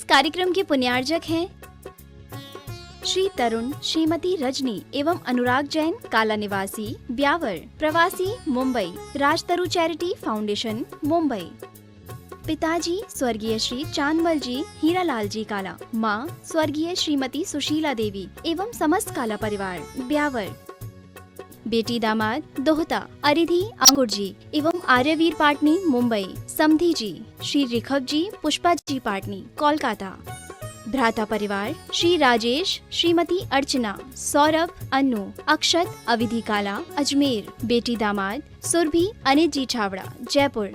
कार्यक्रम के पुण्यार्जक हैं श्री तरुण, श्रीमती रजनी एवं अनुराग जैन, काला निवासी, ब्यावर, प्रवासी, मुंबई, राजतरु चैरिटी फाउंडेशन, मुंबई। पिताजी स्वर्गीय श्री चांदमल जी हीरालाल जी काला, माँ स्वर्गीय श्रीमती सुशीला देवी एवं समस्त काला परिवार, ब्यावर। बेटी दामाद दोहता अरिधि अंकुर जी एवं आर्यवीर पाटनी, मुंबई। समधी जी श्री रिखभ जी, पुष्पा जी पाटनी, कोलकाता। भ्राता परिवार श्री राजेश, श्रीमती अर्चना, सौरभ, अनु, अक्षत, अविधि काला, अजमेर। बेटी दामाद सुरभि अनित जी छावड़ा, जयपुर।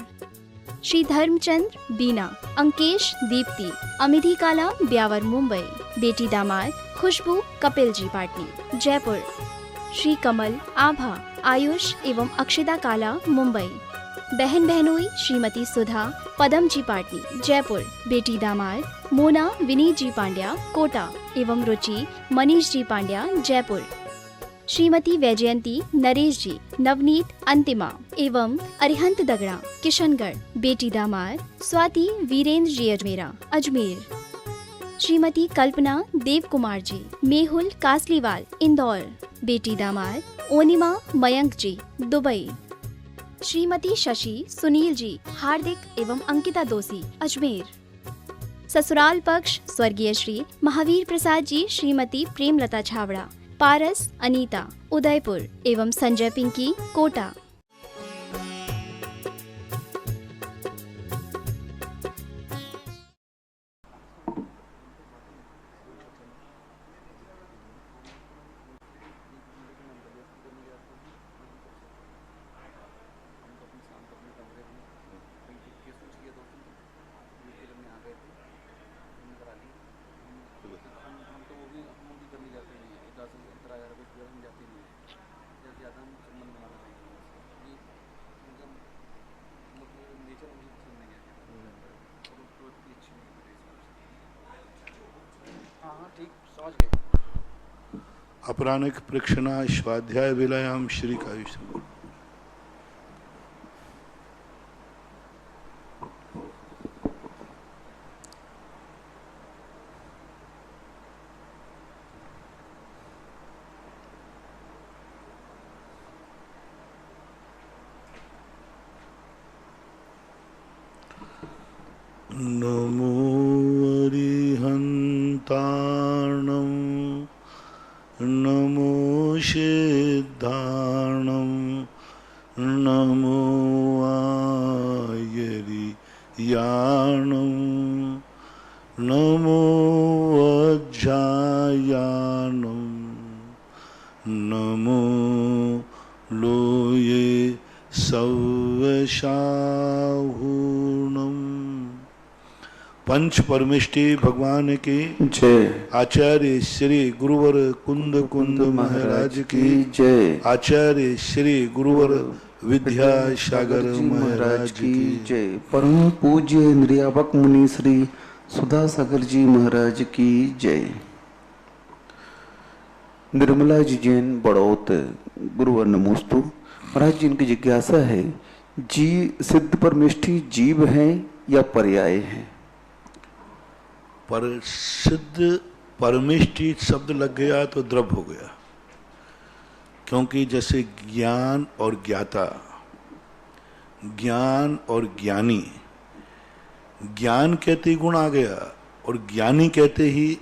श्री धर्मचंद्र, बीना, अंकेश, दीप्ति, अमिधि काला, ब्यावर, मुंबई। बेटी दामाद खुशबू, कपिल जी पाटनी, जयपुर। श्री कमल, आभा, आयुष एवं अक्षिता काला, मुंबई। बहन बहनोई श्रीमती सुधा, पदम जी पाटनी, जयपुर। बेटी दामाद मोना, विनीत जी पांड्या, कोटा एवं रुचि, मनीष जी पांड्या, जयपुर। श्रीमती वैजयंती, नरेश जी, नवनीत, अंतिमा एवं अरिहंत दगड़ा, किशनगढ़। बेटी दामाद स्वाति, वीरेंद्र जी अजमेरा, अजमेर। श्रीमती कल्पना, देव कुमार जी, मेहुल, कासलीवाल, इंदौर। बेटी दामाद ओनिमा, मयंक जी, दुबई। श्रीमती शशि, सुनील जी, हार्दिक एवं अंकिता दोषी, अजमेर। ससुराल पक्ष स्वर्गीय श्री महावीर प्रसाद जी, श्रीमती प्रेमलता छावड़ा, पारस, अनीता, उदयपुर एवं संजय पिंकी, कोटा। अपरानिक प्रेक्षणा स्वाध्याय विलयाम श्री कायुष। नमो अरिहंताणं नमो सिद्धाणं नमो आयरियाणं नमो अज्जायाणं नमो लोये सव्यसाहूणम्। पंच परमेष्टि भगवान की जय। आचार्य श्री गुरुवर कुंद कुंद महाराज की जय। आचार्य श्री गुरुवर विद्यासागर महाराज की जय। परम पूज्य इंद्रियावक मुनि श्री सुधासागर जी महाराज की जय। निर्मला जी जैन बड़ौत, गुरुवर नमोस्तु। महाराज जी, इनकी जिज्ञासा है, जी सिद्ध परमेष्ठि जीव हैं या पर्याय हैं? पर सिद्ध परमेष्टि शब्द लग गया तो द्रव्य हो गया, क्योंकि जैसे ज्ञान और ज्ञाता, ज्ञान और ज्ञानी, ज्ञान कहते ही गुण आ गया और ज्ञानी कहते ही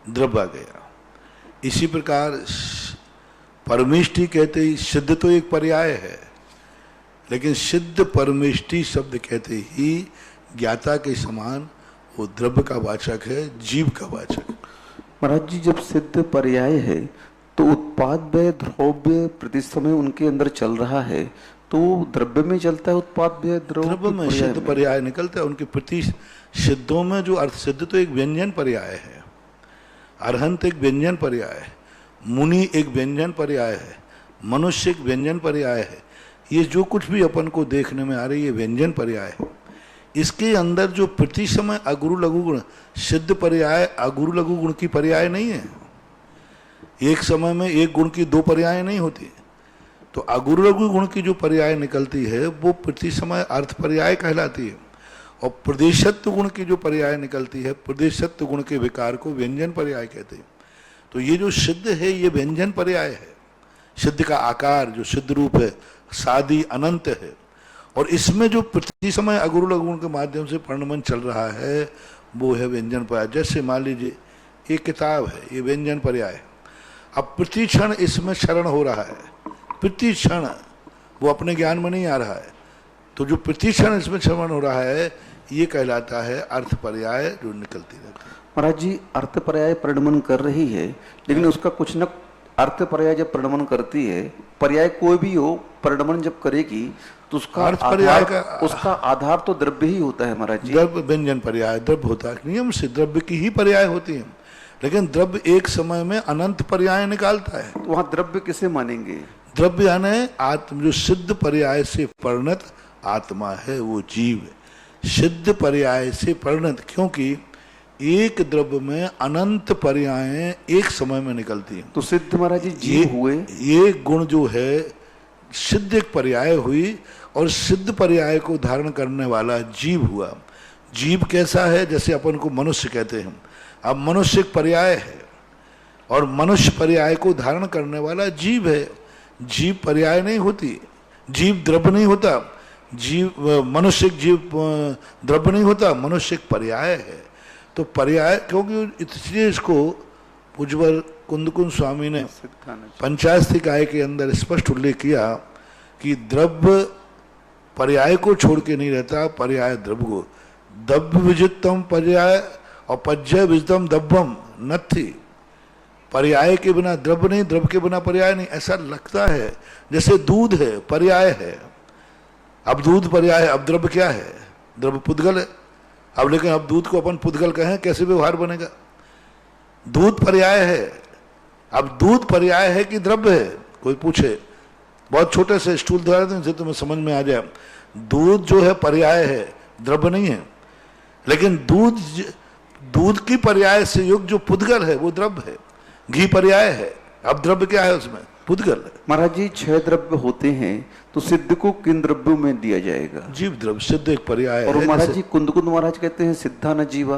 द्रव्य आ गया। इसी प्रकार परमेष्टि कहते ही सिद्ध तो एक पर्याय है, लेकिन सिद्ध परमेष्टि शब्द कहते ही ज्ञाता के समान वो द्रव्य का वाचक है, जीव का वाचक। महाराज जी, जब सिद्ध पर्याय है तो उत्पाद्य द्रव्य प्रति समय उनके अंदर चल रहा है, तो द्रव्य में चलता है उत्पाद्य द्रव्य में सिद्ध पर्याय निकलता है। उनके प्रति सिद्धों में जो अर्थ, सिद्ध तो एक व्यंजन पर्याय है, अरहंत एक व्यंजन पर्याय है, मुनि एक व्यंजन पर्याय है, मनुष्य एक व्यंजन पर्याय है। ये जो कुछ भी अपन को देखने में आ रही है व्यंजन पर्याय है। इसके अंदर जो प्रति समय अगुरु लघु गुण, सिद्ध पर्याय अगुरु लघु गुण की पर्याय नहीं है। एक समय में एक गुण की दो पर्याय नहीं होती। तो अगुरु लघु गुण की जो पर्याय निकलती है वो प्रति समय अर्थ पर्याय कहलाती है। और प्रदेशत्व गुण की जो पर्याय निकलती है, प्रदेशत्व गुण के विकार को व्यंजन पर्याय कहते हैं। तो ये जो सिद्ध है ये व्यंजन पर्याय है। सिद्ध का आकार जो सिद्ध रूप है, सादी अनंत है, और इसमें जो प्रति समय अगुरु लघुगुण के माध्यम से वर्णमन चल रहा है वो है व्यंजन पर्याय। जैसे मान लीजिए ये किताब है, ये व्यंजन पर्याय है। अब प्रति क्षण इसमें शरण हो रहा है, प्रति क्षण वो अपने ज्ञान में नहीं आ रहा है, तो जो प्रति क्षण इसमें श्रवण हो रहा है ये कहलाता है अर्थ पर्याय जो निकलती रहती है। महाराज जी, अर्थ पर्याय प्रणमन कर रही है, लेकिन उसका कुछ न अर्थ पर्याय जब प्रणमन करती है, पर्याय कोई भी हो, प्रणमन जब करेगी तो उसका अर्थ पर्याय का उसका आधार तो द्रव्य ही होता है महाराज जी। द्रव्य व्यंजन पर्याय द्रव्य होता है, नियम से द्रव्य की ही पर्याय होती है, लेकिन द्रव्य एक समय में अनंत पर्याय निकालता है। तो वहाँ द्रव्य किसे मानेंगे? द्रव्य यानी आत्म, जो सिद्ध पर्याय से परिणत आत्मा है वो जीव है। सिद्ध पर्याय से परिणत, क्योंकि एक द्रव्य में अनंत पर्यायें एक समय में निकलती हैं। तो सिद्ध महाराज जी जीव हुए। ये गुण जो है सिद्ध एक पर्याय हुई, और सिद्ध पर्याय को धारण करने वाला जीव हुआ। जीव कैसा है? जैसे अपन को मनुष्य कहते हैं। अब मनुष्य एक पर्याय है और मनुष्य पर्याय को धारण करने वाला जीव है। जीव पर्याय नहीं होती, जीव द्रव्य नहीं होता, जीव मनुष्य जीव द्रव्य नहीं होता, मनुष्य एक पर्याय है। तो पर्याय, क्योंकि इसलिए इसको उज्ज्वल कुंदकुंद स्वामी ने पंचास्तिकाय के अंदर स्पष्ट उल्लेख किया कि द्रव्य पर्याय को छोड़ के नहीं रहता, पर्याय द्रव्य को। द्रव्य विजितम पर्याय और पज्य विजितम द्रव्यम नथि। पर्याय के बिना द्रव्य नहीं, द्रव्य के बिना पर्याय नहीं। ऐसा लगता है जैसे दूध है, पर्याय है। अब दूध पर्याय है, अब द्रव्य क्या है? द्रव्य पुद्गल है। अब लेकिन अब दूध को अपन पुद्गल कहें, कैसे व्यवहार बनेगा? दूध पर्याय है, अब दूध पर्याय है कि द्रव्य है? कोई पूछे, बहुत छोटे से स्टूल धरा दें जिससे तुम्हें समझ में आ जाए। दूध जो है पर्याय है, द्रव्य नहीं है। लेकिन दूध की पर्याय से युक्त जो पुद्गल है वो द्रव्य है। घी पर्याय है, अब द्रव्य क्या है उसमें? पुद्गल है। महाराज जी 6 द्रव्य होते हैं, तो सिद्ध को किन द्रव्यों में दिया जाएगा? जीव द्रव्य, सिद्ध एक पर्याय और है। महाराज जी कुंदकुंद महाराज कहते हैं सिद्धा न जीवा,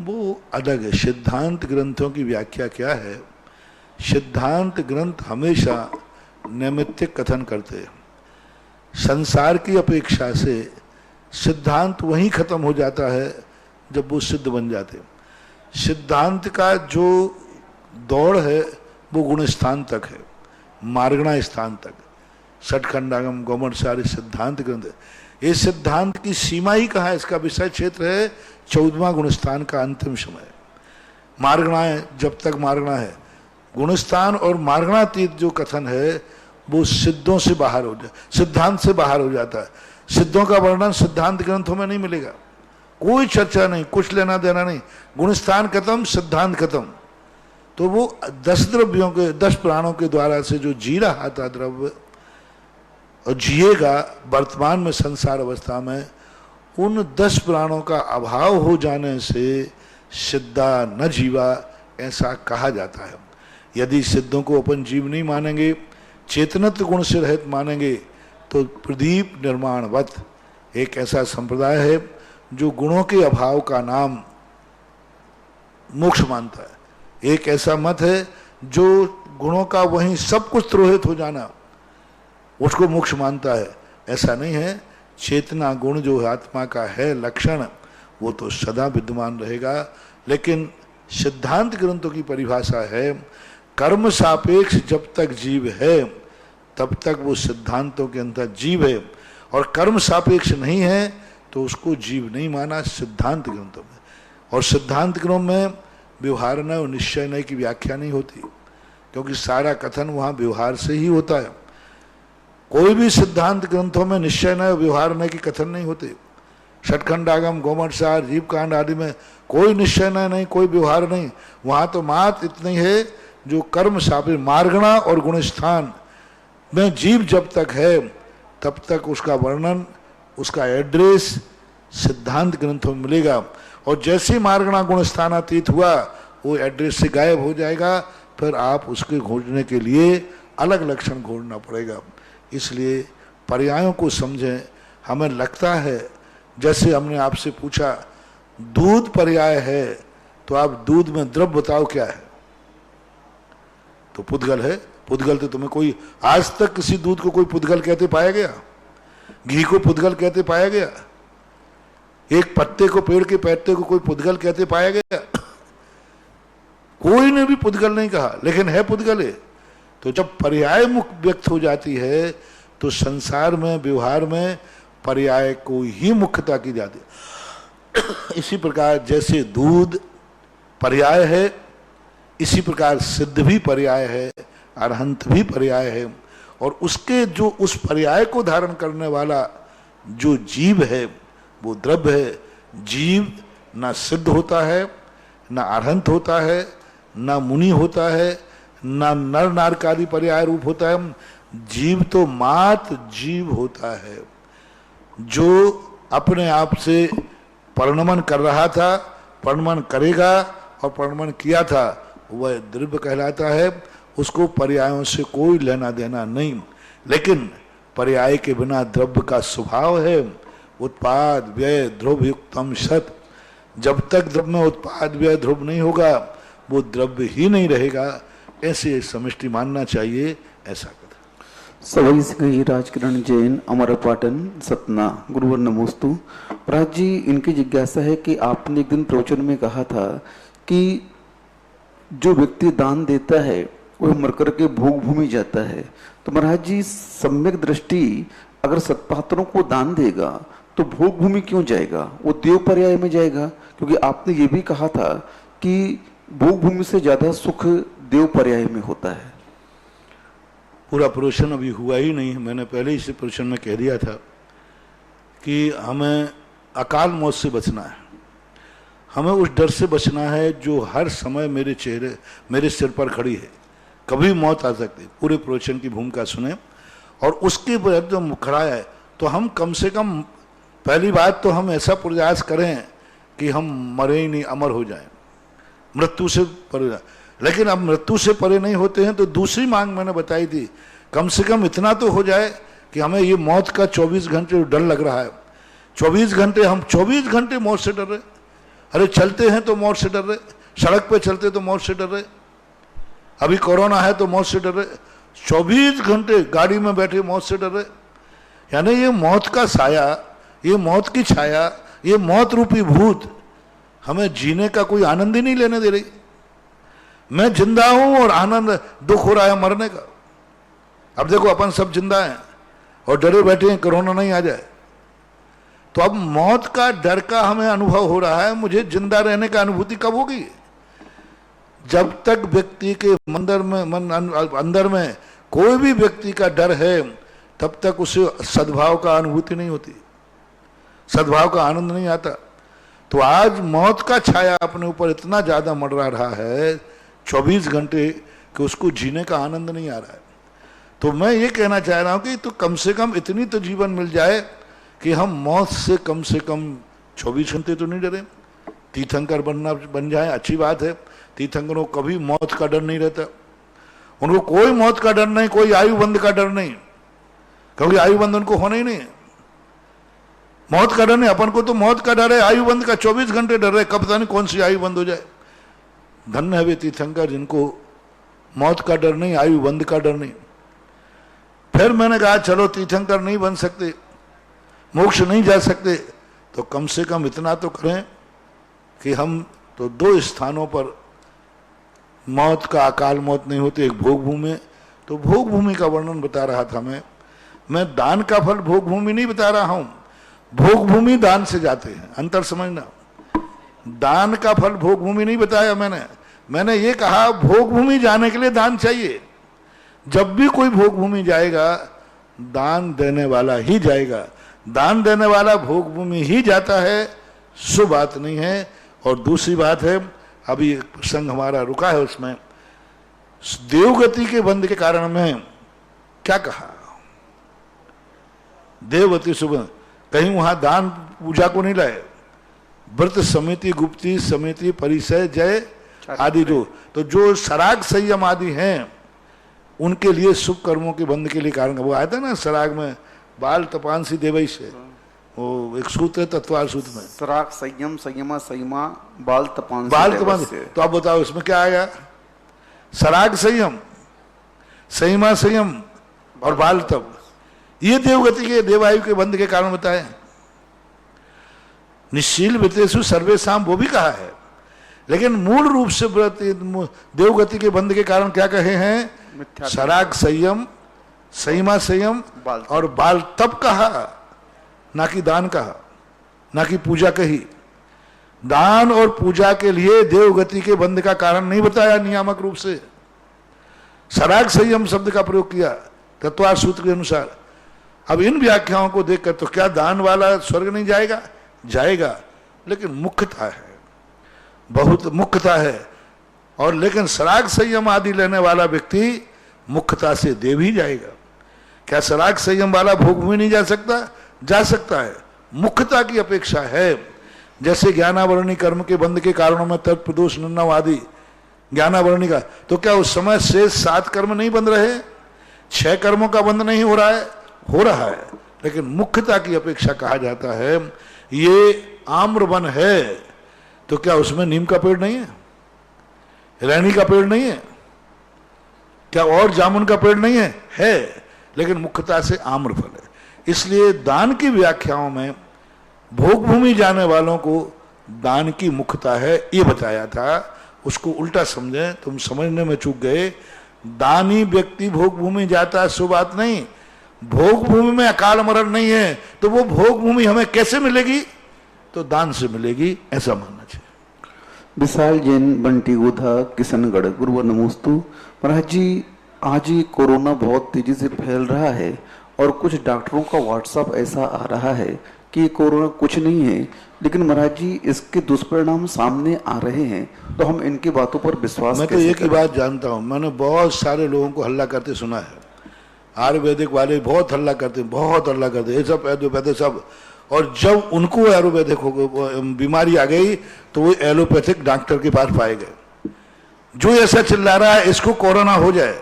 वो अलग है। सिद्धांत ग्रंथों की व्याख्या क्या है? सिद्धांत ग्रंथ हमेशा नैमित्तिक कथन करते हैं। संसार की अपेक्षा से सिद्धांत वहीं खत्म हो जाता है जब वो सिद्ध बन जाते हैं। सिद्धांत का जो दौड़ है वो गुण स्थान तक है, मार्गणा स्थान तक। षटखंडागम गौमठ सारे सिद्धांत ग्रंथ है। ये सिद्धांत की सीमा ही कहाँ है? इसका विषय क्षेत्र है 14वां गुणस्थान का अंतिम समय। मार्गणा है, जब तक मार्गणा है। गुणस्थान और मार्गणातीत जो कथन है वो सिद्धों से बाहर हो जाए, सिद्धांत से बाहर हो जाता है। सिद्धों का वर्णन सिद्धांत ग्रंथों में नहीं मिलेगा, कोई चर्चा नहीं, कुछ लेना देना नहीं। गुणस्थान खत्म, सिद्धांत खत्म। तो वो 10 द्रव्यों के, 10 प्राणों के द्वारा से जो जी रहा था द्रव्य और जिएगा वर्तमान में संसार अवस्था में, उन 10 प्राणों का अभाव हो जाने से सिद्धा न जीवा ऐसा कहा जाता है। यदि सिद्धों को अपन जीव नहीं मानेंगे, चेतनत्व गुण से रहित मानेंगे, तो प्रदीप निर्माणवत एक ऐसा संप्रदाय है जो गुणों के अभाव का नाम मोक्ष मानता है। एक ऐसा मत है जो गुणों का वहीं सब कुछ तिरोहित हो जाना उसको मोक्ष मानता है। ऐसा नहीं है। चेतना गुण जो आत्मा का है लक्षण, वो तो सदा विद्यमान रहेगा। लेकिन सिद्धांत ग्रंथों की परिभाषा है कर्म सापेक्ष जब तक जीव है तब तक वो सिद्धांतों के अंदर जीव है, और कर्म सापेक्ष नहीं है तो उसको जीव नहीं माना सिद्धांत ग्रंथों में। और सिद्धांत ग्रंथों में व्यवहार नय और निश्चय नय की व्याख्या नहीं होती, क्योंकि सारा कथन वहाँ व्यवहार से ही होता है। कोई भी सिद्धांत ग्रंथों में निश्चय नय और व्यवहार नय की कथन नहीं होते। षटखंडागम गौमठ सार जीव कांड आदि में कोई निश्चय नय नहीं, कोई व्यवहार नहीं। वहाँ तो मात्र इतनी है जो कर्म सापेक्ष मार्गणा और गुणस्थान में जीव जब तक है तब तक उसका वर्णन, उसका एड्रेस सिद्धांत ग्रंथों में मिलेगा। और जैसे मार्गणा गुणस्थानातीत हुआ वो एड्रेस से गायब हो जाएगा, फिर आप उसके खोजने के लिए अलग लक्षण खोजना पड़ेगा। इसलिए पर्यायों को समझें। हमें लगता है जैसे हमने आपसे पूछा दूध पर्याय है, तो आप दूध में द्रव्य बताओ क्या है, तो पुद्गल है। पुद्गल तो तुम्हें कोई आज तक किसी दूध को कोई पुद्गल कहते पाया गया? घी को पुद्गल कहते पाया गया? एक पत्ते को, पेड़ के पत्ते को कोई पुद्गल कहते पाया गया? कोई ने भी पुद्गल नहीं कहा, लेकिन है पुद्गल है। तो जब पर्याय मुख व्यक्त हो जाती है तो संसार में, व्यवहार में पर्याय को ही मुख्यता की जाती है। इसी प्रकार जैसे दूध पर्याय है, इसी प्रकार सिद्ध भी पर्याय है, अरहंत भी पर्याय है। और उसके जो उस पर्याय को धारण करने वाला जो जीव है वो द्रव्य है। जीव ना सिद्ध होता है, ना अरहंत होता है, ना मुनि होता है, ना नर नारकादि पर्याय रूप होता है। जीव तो मात जीव होता है, जो अपने आप से परिणमन कर रहा था, परिणमन करेगा और परिणमन किया था, वह द्रव्य कहलाता है। उसको पर्यायों से कोई लेना देना नहीं। लेकिन पर्याय के बिना द्रव्य का स्वभाव है उत्पाद व्यय ध्रुव युक्तम सत। जब तक द्रव्य में उत्पाद व्यय ध्रुव नहीं होगा वो द्रव्य ही नहीं रहेगा। ऐसे समष्टि मानना चाहिए, ऐसा कर। सवई सिंह राजकिरण जैन, अमर पाटन, सतना, गुरुवर नमोस्तु। महाराज जी, इनकी जिज्ञासा है कि आपने एक दिन प्रवचन में कहा था कि जो व्यक्ति दान देता है वह मरकर के भोग भूमि जाता है। तो महाराज जी, सम्यक दृष्टि अगर सत्पात्रों को दान देगा तो भोग भूमि क्यों जाएगा? वो देव पर्याय में जाएगा, क्योंकि आपने ये भी कहा था कि भोग भूमि से ज्यादा सुख देव पर्याय में होता है। पूरा प्रवचन अभी हुआ ही नहीं है। मैंने पहले इस प्रवचन में कह दिया था कि हमें अकाल मौत से बचना है। हमें उस डर से बचना है जो हर समय मेरे सिर पर खड़ी है। कभी मौत आ सकती है। पूरे प्रवचन की भूमिका सुने और उसके बाद जो खड़ा है तो हम कम से कम पहली बात तो हम ऐसा प्रयास करें कि हम मरे ही नहीं, अमर हो जाएं, मृत्यु से परे। लेकिन अब मृत्यु से परे नहीं होते हैं तो दूसरी मांग मैंने बताई थी, कम से कम इतना तो हो जाए कि हमें ये मौत का 24 घंटे डर लग रहा है। 24 घंटे हम 24 घंटे मौत से डर रहे। अरे चलते हैं तो मौत से डर रहे, सड़क पे चलते तो मौत से डर रहे, अभी कोरोना है तो मौत से डर रहे, 24 घंटे गाड़ी में बैठे मौत से डर रहे। यानी ये मौत का साया, ये मौत की छाया, ये मौत रूपी भूत हमें जीने का कोई आनंद ही नहीं लेने दे रही। मैं जिंदा हूं और आनंद, दुख हो रहा है मरने का। अब देखो अपन सब जिंदा हैं और डरे बैठे हैं कोरोना नहीं आ जाए। तो अब मौत का डर का हमें अनुभव हो रहा है। मुझे जिंदा रहने का अनुभूति कब होगी? जब तक व्यक्ति के अंदर में कोई भी व्यक्ति का डर है तब तक उसे सद्भाव का अनुभूति नहीं होती, सद्भाव का आनंद नहीं आता। तो आज मौत का छाया अपने ऊपर इतना ज्यादा मंडरा रहा है 24 घंटे कि उसको जीने का आनंद नहीं आ रहा है। तो मैं ये कहना चाह रहा हूं कि तो कम से कम इतनी तो जीवन मिल जाए कि हम मौत से कम 24 घंटे तो नहीं डरे। तीर्थंकर बन जाए, अच्छी बात है। तीर्थंकरों को कभी मौत का डर नहीं रहता, उनको कोई मौत का डर नहीं, कोई आयु बंद का डर नहीं, क्योंकि आयु बंद उनको होना ही नहीं है। मौत का डर नहीं, अपन को तो मौत का डर है, आयु बंद का 24 घंटे डर है, कब पता नहीं कौन सी आयु बंद हो जाए। धन्य है वे तीर्थंकर जिनको मौत का डर नहीं, आयु बंद का डर नहीं। फिर मैंने कहा चलो तीर्थंकर नहीं बन सकते, मोक्ष नहीं जा सकते, तो कम से कम इतना तो करें कि हम तो 2 स्थानों पर मौत का अकाल मौत नहीं होती। एक भोग भूमि, तो भोग भूमि का वर्णन बता रहा था मैं दान का फल भोग भूमि नहीं बता रहा हूं। भोग भूमि दान से जाते हैं, अंतर समझना। दान का फल भोग भूमि नहीं बताया मैंने ये कहा भोग भूमि जाने के लिए दान चाहिए। जब भी कोई भोग भूमि जाएगा दान देने वाला ही जाएगा, दान देने वाला भोग भूमि ही जाता है, सो बात नहीं है। और दूसरी बात है, अभी प्रसंग हमारा रुका है उसमें, देवगति के बंध के कारण में क्या कहा, देवगति सुबह कहीं वहां दान पूजा को नहीं लाए। व्रत समिति, गुप्ती समिति, परिचय, जय आदि जो सराग संयम आदि हैं उनके लिए शुभ कर्मों के बंध के लिए कारण। वो आया था ना सराग में, बाल तपांसी देवई से, वो एक सूत्र है तत्वार सूत्र में, सराग संयम संयमा संयमा बाल तपान बाल तपान। तो आप बताओ इसमें क्या आएगा? सराग संयम, संयमा संयम और बाल तप, ये देवगति के देवायु के बंध के कारण बताए। निश्शील वितेषु सर्वेशाम वो भी कहा है, लेकिन मूल रूप से देवगति के बंध के कारण क्या कहे हैं? सराग संयम, संयमा संयम और बाल तप कहा, ना कि दान कहा, ना कि पूजा कही। दान और पूजा के लिए देवगति के बंध का कारण नहीं बताया नियामक रूप से, सराग संयम शब्द का प्रयोग किया तत्वार सूत्र के अनुसार। अब इन व्याख्याओं को देखकर तो क्या दान वाला स्वर्ग नहीं जाएगा? जाएगा, लेकिन मुख्यता है, बहुत मुख्यता है। और लेकिन सराग संयम आदि लेने वाला व्यक्ति मुख्यता से देव ही जाएगा। क्या सराग संयम वाला भोग भूमि नहीं जा सकता? जा सकता है, मुख्यता की अपेक्षा है। जैसे ज्ञानावरणी कर्म के बंध के कारणों में तत्प्रदोष निन्नव आदि ज्ञानावरणी का, तो क्या उस समय से 7 कर्म नहीं बंध रहे? 6 कर्मों का बंध नहीं हो रहा है? हो रहा है, लेकिन मुख्यता की अपेक्षा कहा जाता है। ये आम्र वन है, तो क्या उसमें नीम का पेड़ नहीं है? रैनी का पेड़ नहीं है? क्या और जामुन का पेड़ नहीं है? है, लेकिन मुख्यता से आम्र फल है। इसलिए दान की व्याख्याओं में भोग भूमि जाने वालों को दान की मुख्यता है ये बताया था। उसको उल्टा समझें, तुम समझने में चूक गए। दानी व्यक्ति भोग भूमि जाता है सो बात नहीं, भोग भूमि में अकाल मरण नहीं है, तो वो भोग भूमि हमें कैसे मिलेगी? तो दान से मिलेगी, ऐसा मानना चाहिए। विशाल जैन, बंटी गोधा, किशनगढ़। गुरुवर नमोस्तु। महाराज जी, आज ही कोरोना बहुत तेजी से फैल रहा है और कुछ डॉक्टरों का व्हाट्सएप ऐसा आ रहा है कि कोरोना कुछ नहीं है, लेकिन महाराज जी इसके दुष्परिणाम सामने आ रहे हैं, तो हम इनकी बातों पर विश्वास मैं तो एक ही बात जानता हूँ, मैंने बहुत सारे लोगों को हल्ला करते सुना है। आयुर्वेदिक वाले बहुत हल्ला करते, बहुत हल्ला करते, ये सब एलोपैथिक सब। और जब उनको आयुर्वेदिक बीमारी आ गई तो वो एलोपैथिक डॉक्टर के पास पाए गए। जो ऐसा चिल्ला रहा है इसको कोरोना हो जाए,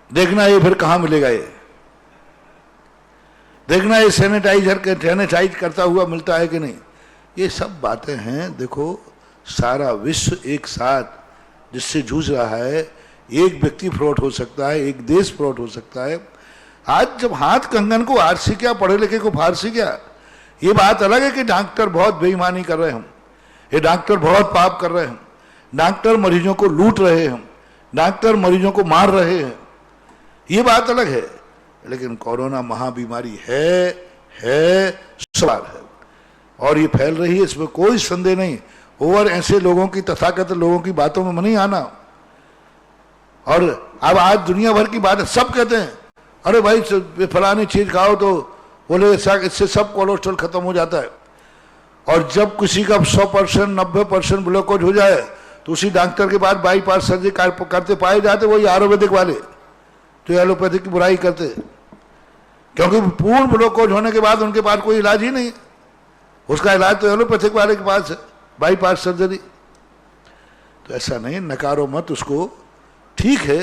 देखना ये फिर कहां मिलेगा। ये देखना ये सैनिटाइज करता हुआ मिलता है कि नहीं। ये सब बातें हैं। देखो, सारा विश्व एक साथ जिससे जूझ रहा है, एक व्यक्ति फ्रॉड हो सकता है, एक देश फ्रॉड हो सकता है। आज जब हाथ कंगन को आरसी क्या, पढ़े लिखे को फारसी क्या, ये बात अलग है कि डॉक्टर बहुत बेईमानी कर रहे हैं, ये डॉक्टर बहुत पाप कर रहे हैं, डॉक्टर मरीजों को लूट रहे हैं, डॉक्टर मरीजों को मार रहे हैं, ये बात अलग है। लेकिन कोरोना महाबीमारी है सवाल है और ये फैल रही है, इसमें कोई संदेह नहीं। और ऐसे लोगों की, तथाकथित लोगों की बातों में नहीं आना। और अब आज दुनिया भर की बात है, सब कहते हैं अरे भाई फलानी चीज खाओ तो बोले इससे सब कोलेस्ट्रॉल खत्म हो जाता है। और जब किसी का 100% 90% ग्लूकोज हो जाए तो उसी डॉक्टर के बाद बाईपास सर्जरी करते पाए जाते वही आयुर्वेदिक वाले, तो एलोपैथिक की बुराई करते, क्योंकि पूर्ण ग्लूकोज होने के बाद उनके पास कोई इलाज ही नहीं। उसका इलाज तो एलोपैथिक वाले के पास है, बाईपास सर्जरी। तो ऐसा नहीं, नकारो मत उसको। ठीक है,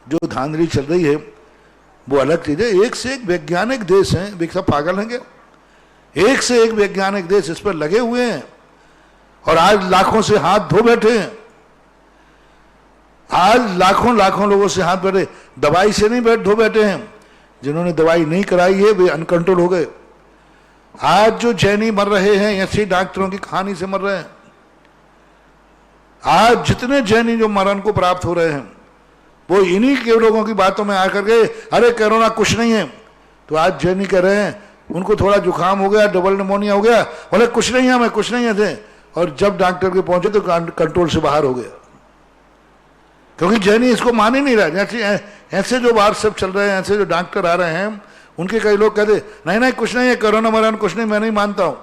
जो धांधली चल रही है वो अलग चीज है। एक से एक वैज्ञानिक देश हैं, वे सब पागल हैं क्या? एक से एक वैज्ञानिक देश इस पर लगे हुए हैं और आज लाखों से हाथ धो बैठे हैं। आज लाखों लोगों से हाथ बैठे, दवाई से नहीं धो बैठे हैं। जिन्होंने दवाई नहीं कराई है वे अनकंट्रोल हो गए। आज जो जैनी मर रहे हैं ऐसे डॉक्टरों की कहानी से मर रहे हैं। आज जितने जैनी जो मरण को प्राप्त हो रहे हैं वो इन्हीं के लोगों की बातों में आकर के अरे कोरोना कुछ नहीं है। तो आज जैनी कह रहे हैं उनको थोड़ा जुकाम हो गया, डबल निमोनिया हो गया, बोले कुछ नहीं है, हमें कुछ नहीं है थे। और जब डॉक्टर के पहुंचे तो कंट्रोल से बाहर हो गया, क्योंकि जैनी इसको मान ही नहीं रहा। जैसे ऐसे जो व्हाट्सएप चल रहे हैं, ऐसे जो डॉक्टर आ रहे हैं, उनके कई लोग कहते नहीं कुछ नहीं है, कोरोना मरण कुछ नहीं, मैं नहीं मानता हूं।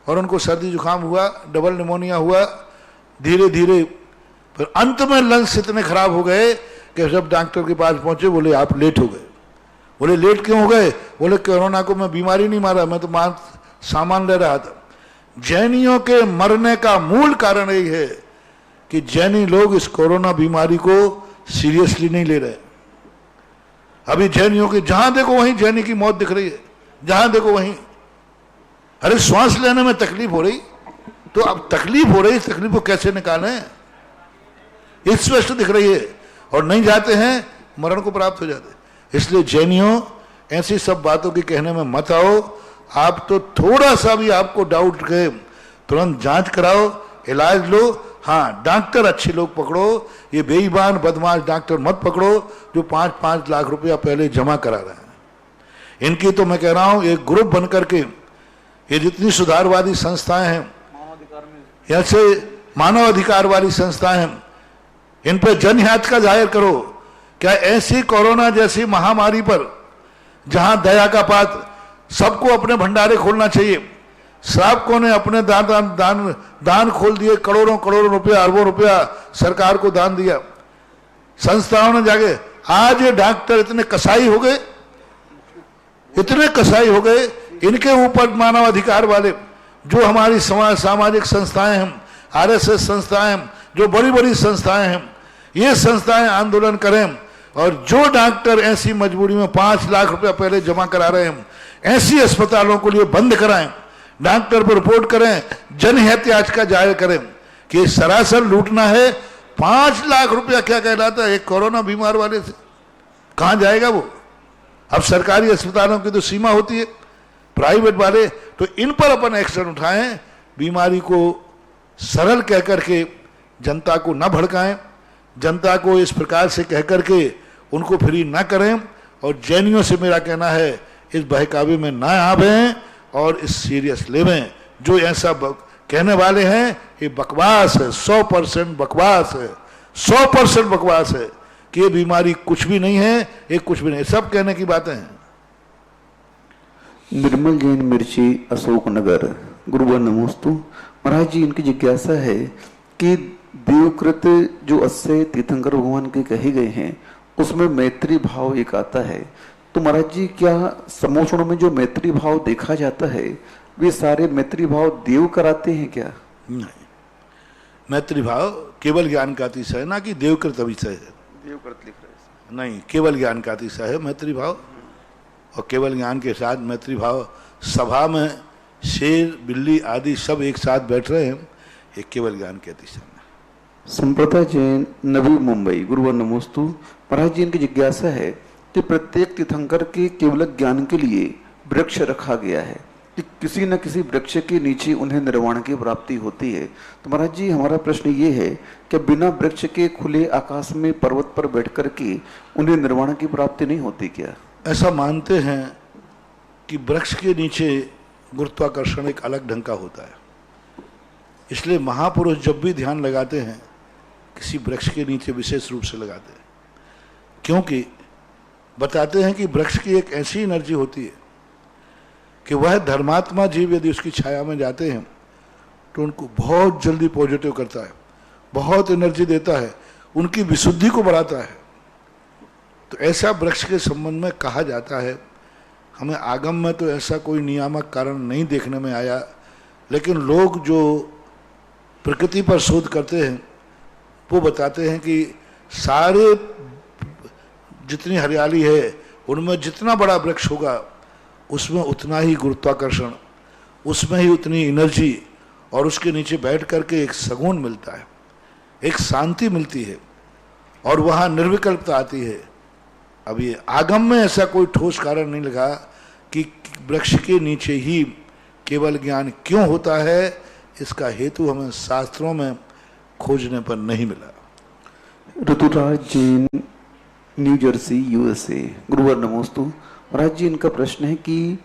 और उनको सर्दी जुकाम हुआ, डबल निमोनिया हुआ, धीरे धीरे फिर अंत में लंग्स इतने खराब हो गए कि जब डॉक्टर के पास पहुंचे बोले आप लेट हो गए। बोले लेट क्यों हो गए? बोले कोरोना को मैं बीमारी नहीं मारा, मैं तो सामान ले रहा था। जैनियों के मरने का मूल कारण यही है कि जैनी लोग इस कोरोना बीमारी को सीरियसली नहीं ले रहे। अभी जैनियों की जहां देखो वहीं जैनी की मौत दिख रही है। जहां देखो वहीं। अरे श्वास लेने में तकलीफ हो रही, तो अब तकलीफ हो रही, इस तकलीफ को कैसे निकालें, ये स्पष्ट दिख रही है। और नहीं जाते हैं, मरण को प्राप्त हो जाते। इसलिए जैनियों, ऐसी सब बातों की कहने में मत आओ। आप तो थोड़ा सा भी आपको डाउट गए, तुरंत जांच कराओ, इलाज लो। हाँ, डॉक्टर अच्छे लोग पकड़ो, ये बेईमान बदमाश डॉक्टर मत पकड़ो जो 5-5 लाख रुपया पहले जमा करा रहे हैं। इनकी तो मैं कह रहा हूं एक ग्रुप बन करके ये जितनी सुधारवादी संस्थाएं हैं, ऐसे मानव अधिकार वाली संस्थाएं हैं, इन पर जनहित का जाहिर करो। क्या ऐसी कोरोना जैसी महामारी पर जहां दया का पात्र, सबको अपने भंडारे खोलना चाहिए। श्रावकों ने अपने दान खोल दिए, करोड़ों रुपया, अरबों रुपया सरकार को दान दिया। संस्थाओं ने जाके, आज ये डॉक्टर इतने कसाई हो गए, इतने कसाई हो गए, इनके ऊपर मानव अधिकार वाले जो हमारी सामाजिक संस्थाएं हैं, आरएसएस संस्थाएं हैं, जो बड़ी बड़ी संस्थाएं हैं, ये संस्थाएं आंदोलन करें। और जो डॉक्टर ऐसी मजबूरी में 5 लाख रुपया पहले जमा करा रहे हैं, ऐसी अस्पतालों को लिए बंद कराएं, डॉक्टर पर रिपोर्ट करें, जनहित याचिका जाहिर करें कि सरासर लूटना है। 5 लाख रुपया क्या कहलाता है एक कोरोना बीमार वाले से, कहां जाएगा वो। अब सरकारी अस्पतालों की तो सीमा होती है, प्राइवेट वाले तो इन पर अपन एक्शन उठाएं, बीमारी को सरल कह करके जनता को न भड़काएं, जनता को इस प्रकार से कह करके उनको फ्री ना करें। और जैनियों से मेरा कहना है, इस बहकावे में ना आवें और इस सीरियस लेवें। जो ऐसा कहने वाले हैं, ये बकवास है, 100% बकवास है, 100% बकवास है कि ये बीमारी कुछ भी नहीं है, ये कुछ भी नहीं, सब कहने की बातें हैं। निर्मल जैन मिर्ची, अशोकनगर। गुरुवर नमोस्तु। महाराज जी, इनकी जिज्ञासा है कि देवकृत जो 80 तीर्थंकर भगवान के कहे गए हैं, उसमें मैत्री भाव एक आता है। तो महाराज जी, क्या समोषणों में जो मैत्री भाव देखा जाता है, वे सारे मैत्री भाव देव कराते हैं क्या? नहीं, मैत्री भाव केवल ज्ञान का अतिशय है, ना कि देवकृत अतिशय है। देवकृत लिख रहे हैं। नहीं, केवल ज्ञान का अतिशय है मैत्री भाव। और केवल ज्ञान के साथ मैत्री भाव, सभा में शेर बिल्ली आदि सब एक साथ बैठ रहे हैं, ये केवल ज्ञान के अतिशय है। संप्रदा जैन, नवी मुंबई। गुरुवर नमोस्तु। महाराज जी, इनकी जिज्ञासा है कि प्रत्येक तीर्थंकर के केवल ज्ञान के लिए वृक्ष रखा गया है कि किसी न किसी वृक्ष के नीचे उन्हें निर्वाण की प्राप्ति होती है। तो महाराज जी, हमारा प्रश्न ये है कि बिना वृक्ष के खुले आकाश में पर्वत पर बैठ कर के उन्हें निर्वाण की प्राप्ति नहीं होती क्या? ऐसा मानते हैं कि वृक्ष के नीचे गुरुत्वाकर्षण एक अलग ढंग का होता है, इसलिए महापुरुष जब भी ध्यान लगाते हैं किसी वृक्ष के नीचे विशेष रूप से लगाते हैं, क्योंकि बताते हैं कि वृक्ष की एक ऐसी एनर्जी होती है कि वह धर्मात्मा जीव यदि उसकी छाया में जाते हैं तो उनको बहुत जल्दी पॉजिटिव करता है, बहुत एनर्जी देता है, उनकी विशुद्धि को बढ़ाता है। तो ऐसा वृक्ष के संबंध में कहा जाता है। हमें आगम में तो ऐसा कोई नियामक कारण नहीं देखने में आया, लेकिन लोग जो प्रकृति पर शोध करते हैं वो बताते हैं कि सारे जितनी हरियाली है उनमें जितना बड़ा वृक्ष होगा उसमें उतना ही गुरुत्वाकर्षण, उसमें ही उतनी एनर्जी, और उसके नीचे बैठ करके एक सगुन मिलता है, एक शांति मिलती है और वहाँ निर्विकल्पता आती है। अब ये आगम में ऐसा कोई ठोस कारण नहीं लगा कि वृक्ष के नीचे ही केवल ज्ञान क्यों होता है, इसका हेतु हमें शास्त्रों में खोजने पर नहीं मिला। Rituraj Jain, New Jersey, USA. गुरुवर नमोस्तु। महाराज जी, इनका प्रश्न है कि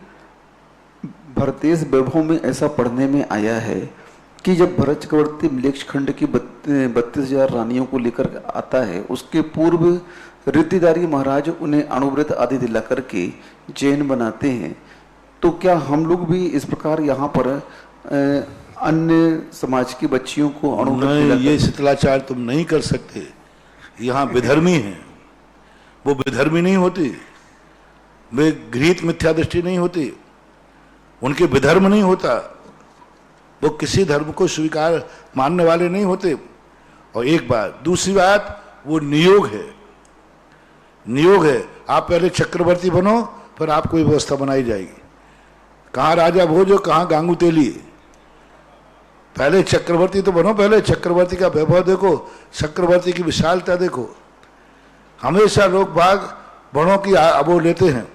भरतेश वैभव में ऐसा पढ़ने में आया है कि जब भरत चक्रवर्ती मिलेक्ष खंड की 32,000 रानियों को लेकर आता है, उसके पूर्व रिद्धिदारी महाराज उन्हें अणुव्रत आदि दिला करके जैन बनाते हैं। तो क्या हम लोग भी इस प्रकार यहाँ पर अन्य समाज की बच्चियों को अणुव्रत दिला? ये शिथिलाचार तुम नहीं कर सकते। यहाँ विधर्मी हैं, वो विधर्मी नहीं होती, वे गृहीत मिथ्या दृष्टि नहीं होती, उनके विधर्म नहीं होता, वो किसी धर्म को स्वीकार मानने वाले नहीं होते। और एक बात, दूसरी बात, वो नियोग है, नियोग है। आप पहले चक्रवर्ती बनो, फिर आपको ये व्यवस्था बनाई जाएगी। कहाँ राजा भोज और कहाँ गांगू तेली। पहले चक्रवर्ती तो बनो, पहले चक्रवर्ती का वैभव देखो, चक्रवर्ती की विशालता देखो। हमेशा लोग बाग बड़ों की वो लेते हैं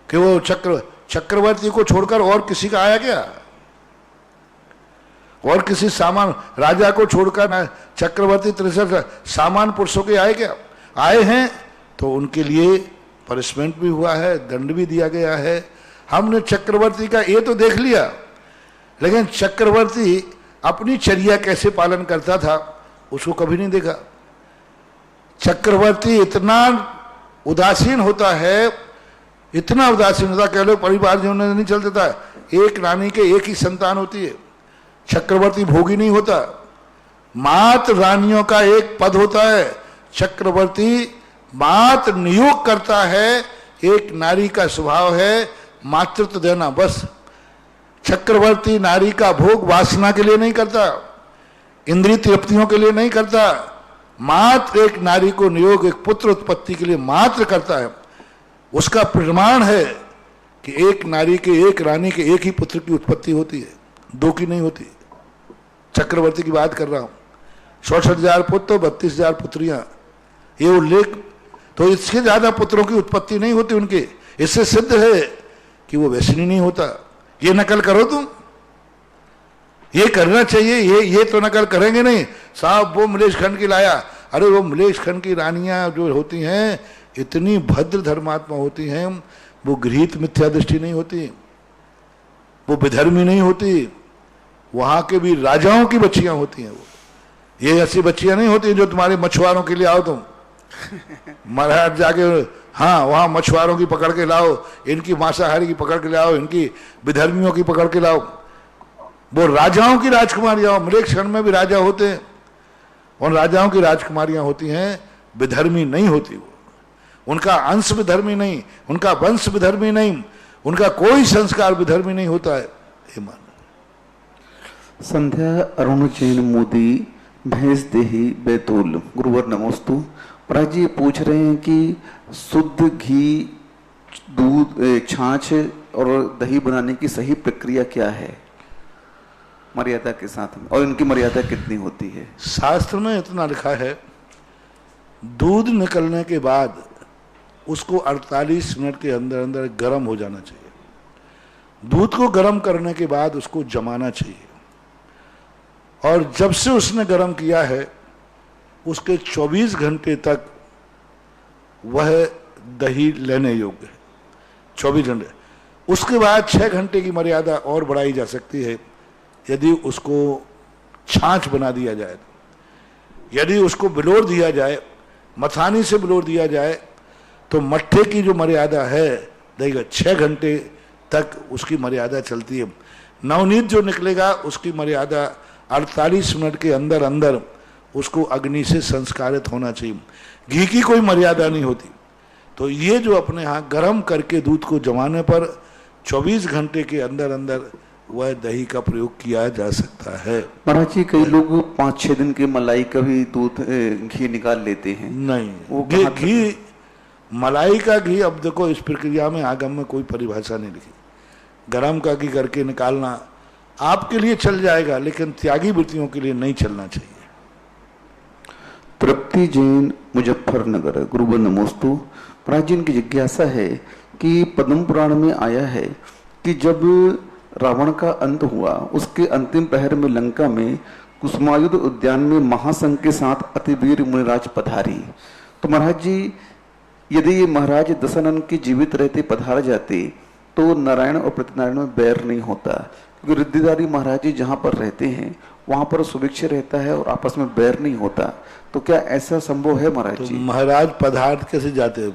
कि वो चक्रवर्ती को छोड़कर और किसी का आया क्या, और किसी सामान राजा को छोड़कर चक्रवर्ती 63 सामान पुरुषों के आए क्या? आए हैं तो उनके लिए पनिशमेंट भी हुआ है, दंड भी दिया गया है। हमने चक्रवर्ती का ये तो देख लिया, लेकिन चक्रवर्ती अपनी चर्या कैसे पालन करता था उसको कभी नहीं देखा। चक्रवर्ती इतना उदासीन होता है, इतना उदासीन होता, कह लो परिवार जो नहीं चल देता। एक रानी के एक ही संतान होती है, चक्रवर्ती भोगी नहीं होता। मात्र रानियों का एक पद होता है, चक्रवर्ती मात्र नियोग करता है। एक नारी का स्वभाव है मातृत्व देना, बस। चक्रवर्ती नारी का भोग वासना के लिए नहीं करता, इंद्रिय तृप्तियों के लिए नहीं करता, मात्र एक नारी को नियोग एक पुत्र उत्पत्ति के लिए मात्र करता है। उसका प्रमाण है कि एक नारी के, एक रानी के एक ही पुत्र की उत्पत्ति होती है, दो की नहीं होती। चक्रवर्ती की बात कर रहा हूं, 64,000 पुत्र, 32,000 पुत्रियां, ये उल्लेख। तो इससे ज्यादा पुत्रों की उत्पत्ति नहीं होती उनके। इससे सिद्ध है कि वो वैष्णी नहीं होता। ये नकल करो तुम, ये करना चाहिए। ये तो नकल करेंगे नहीं। साहब वो मलेश खंड की लाया, अरे वो मलेश खंड की रानियां जो होती हैं इतनी भद्र धर्मात्मा होती हैं, वो गृहीत मिथ्या दृष्टि नहीं होती, वो विधर्मी नहीं होती। वहां के भी राजाओं की बच्चियां होती हैं। वो ये ऐसी बच्चियां नहीं होती जो तुम्हारे मछुआरों के लिए आओ तुम महाराज जाके, हाँ वहां मछुआरों की पकड़ के लाओ, इनकी मांसाहारी की पकड़ के लाओ, इनकी विधर्मियों की पकड़ के लाओ। वो राजाओं की राजकुमारियां, मलेक्ष खंड में भी राजा होते हैं, उन राजाओं की राजकुमारियां होती हैं, विधर्मी नहीं होती। वो उनका अंश विधर्मी नहीं, उनका वंश विधर्मी नहीं, उनका कोई संस्कार विधर्मी नहीं होता है। ये मान संध्या अरुण जैन मोदी भैंस देही बैतूल गुरुवर नमोस्तु। प्राज जी पूछ रहे हैं कि शुद्ध घी, दूध, छाछ और दही बनाने की सही प्रक्रिया क्या है मर्यादा के साथ में, और इनकी मर्यादा कितनी होती है? शास्त्र में इतना लिखा है, दूध निकलने के बाद उसको 48 मिनट के अंदर अंदर गर्म हो जाना चाहिए। दूध को गर्म करने के बाद उसको जमाना चाहिए, और जब से उसने गर्म किया है उसके 24 घंटे तक वह दही लेने योग्य है। 24 घंटे, उसके बाद 6 घंटे की मर्यादा और बढ़ाई जा सकती है यदि उसको छाछ बना दिया जाए। यदि उसको बिलोर दिया जाए, मथानी से बिलोर दिया जाए, तो मट्ठे की जो मर्यादा है देखिएगा 6 घंटे तक उसकी मर्यादा चलती है। नवनीत जो निकलेगा उसकी मर्यादा 48 मिनट के अंदर अंदर उसको अग्नि से संस्कारित होना चाहिए। घी की कोई मर्यादा नहीं होती। तो ये जो अपने यहाँ गर्म करके दूध को जमाने पर 24 घंटे के अंदर अंदर वह दही का प्रयोग किया जा सकता है। महाराज जी कई लोग 5-6 दिन के मलाई का भी दूध घी निकाल लेते हैं। नहीं, वो घी मलाई का घी, अब देखो इस प्रक्रिया में आगम में कोई परिभाषा नहीं लिखी। गरम का घी करके निकालना आपके लिए चल जाएगा, लेकिन त्यागी वृत्तियों के लिए नहीं चलना चाहिए। तृप्ति जैन मुजफ्फरनगर गुरुवर नमोस्तु। प्राचीन की जिज्ञासा है कि पद्म पुराण में आया है कि जब रावण का अंत हुआ, उसके अंतिम पहर में लंका में कुसुमायुध उद्यान में महासंघ के साथ अतिवीर मुनिराज पधारी। तो महाराज जी यदि ये महाराज दशानन के जीवित रहते पधार जाते तो नारायण और प्रतिनारायण में बैर नहीं होता, क्योंकि रिद्धिदारी महाराज जी जहाँ पर रहते हैं वहां पर सुभिक्ष रहता है और आपस में बैर नहीं होता। तो क्या ऐसा संभव है महाराज जी? महाराज पदार्थ कैसे जाते,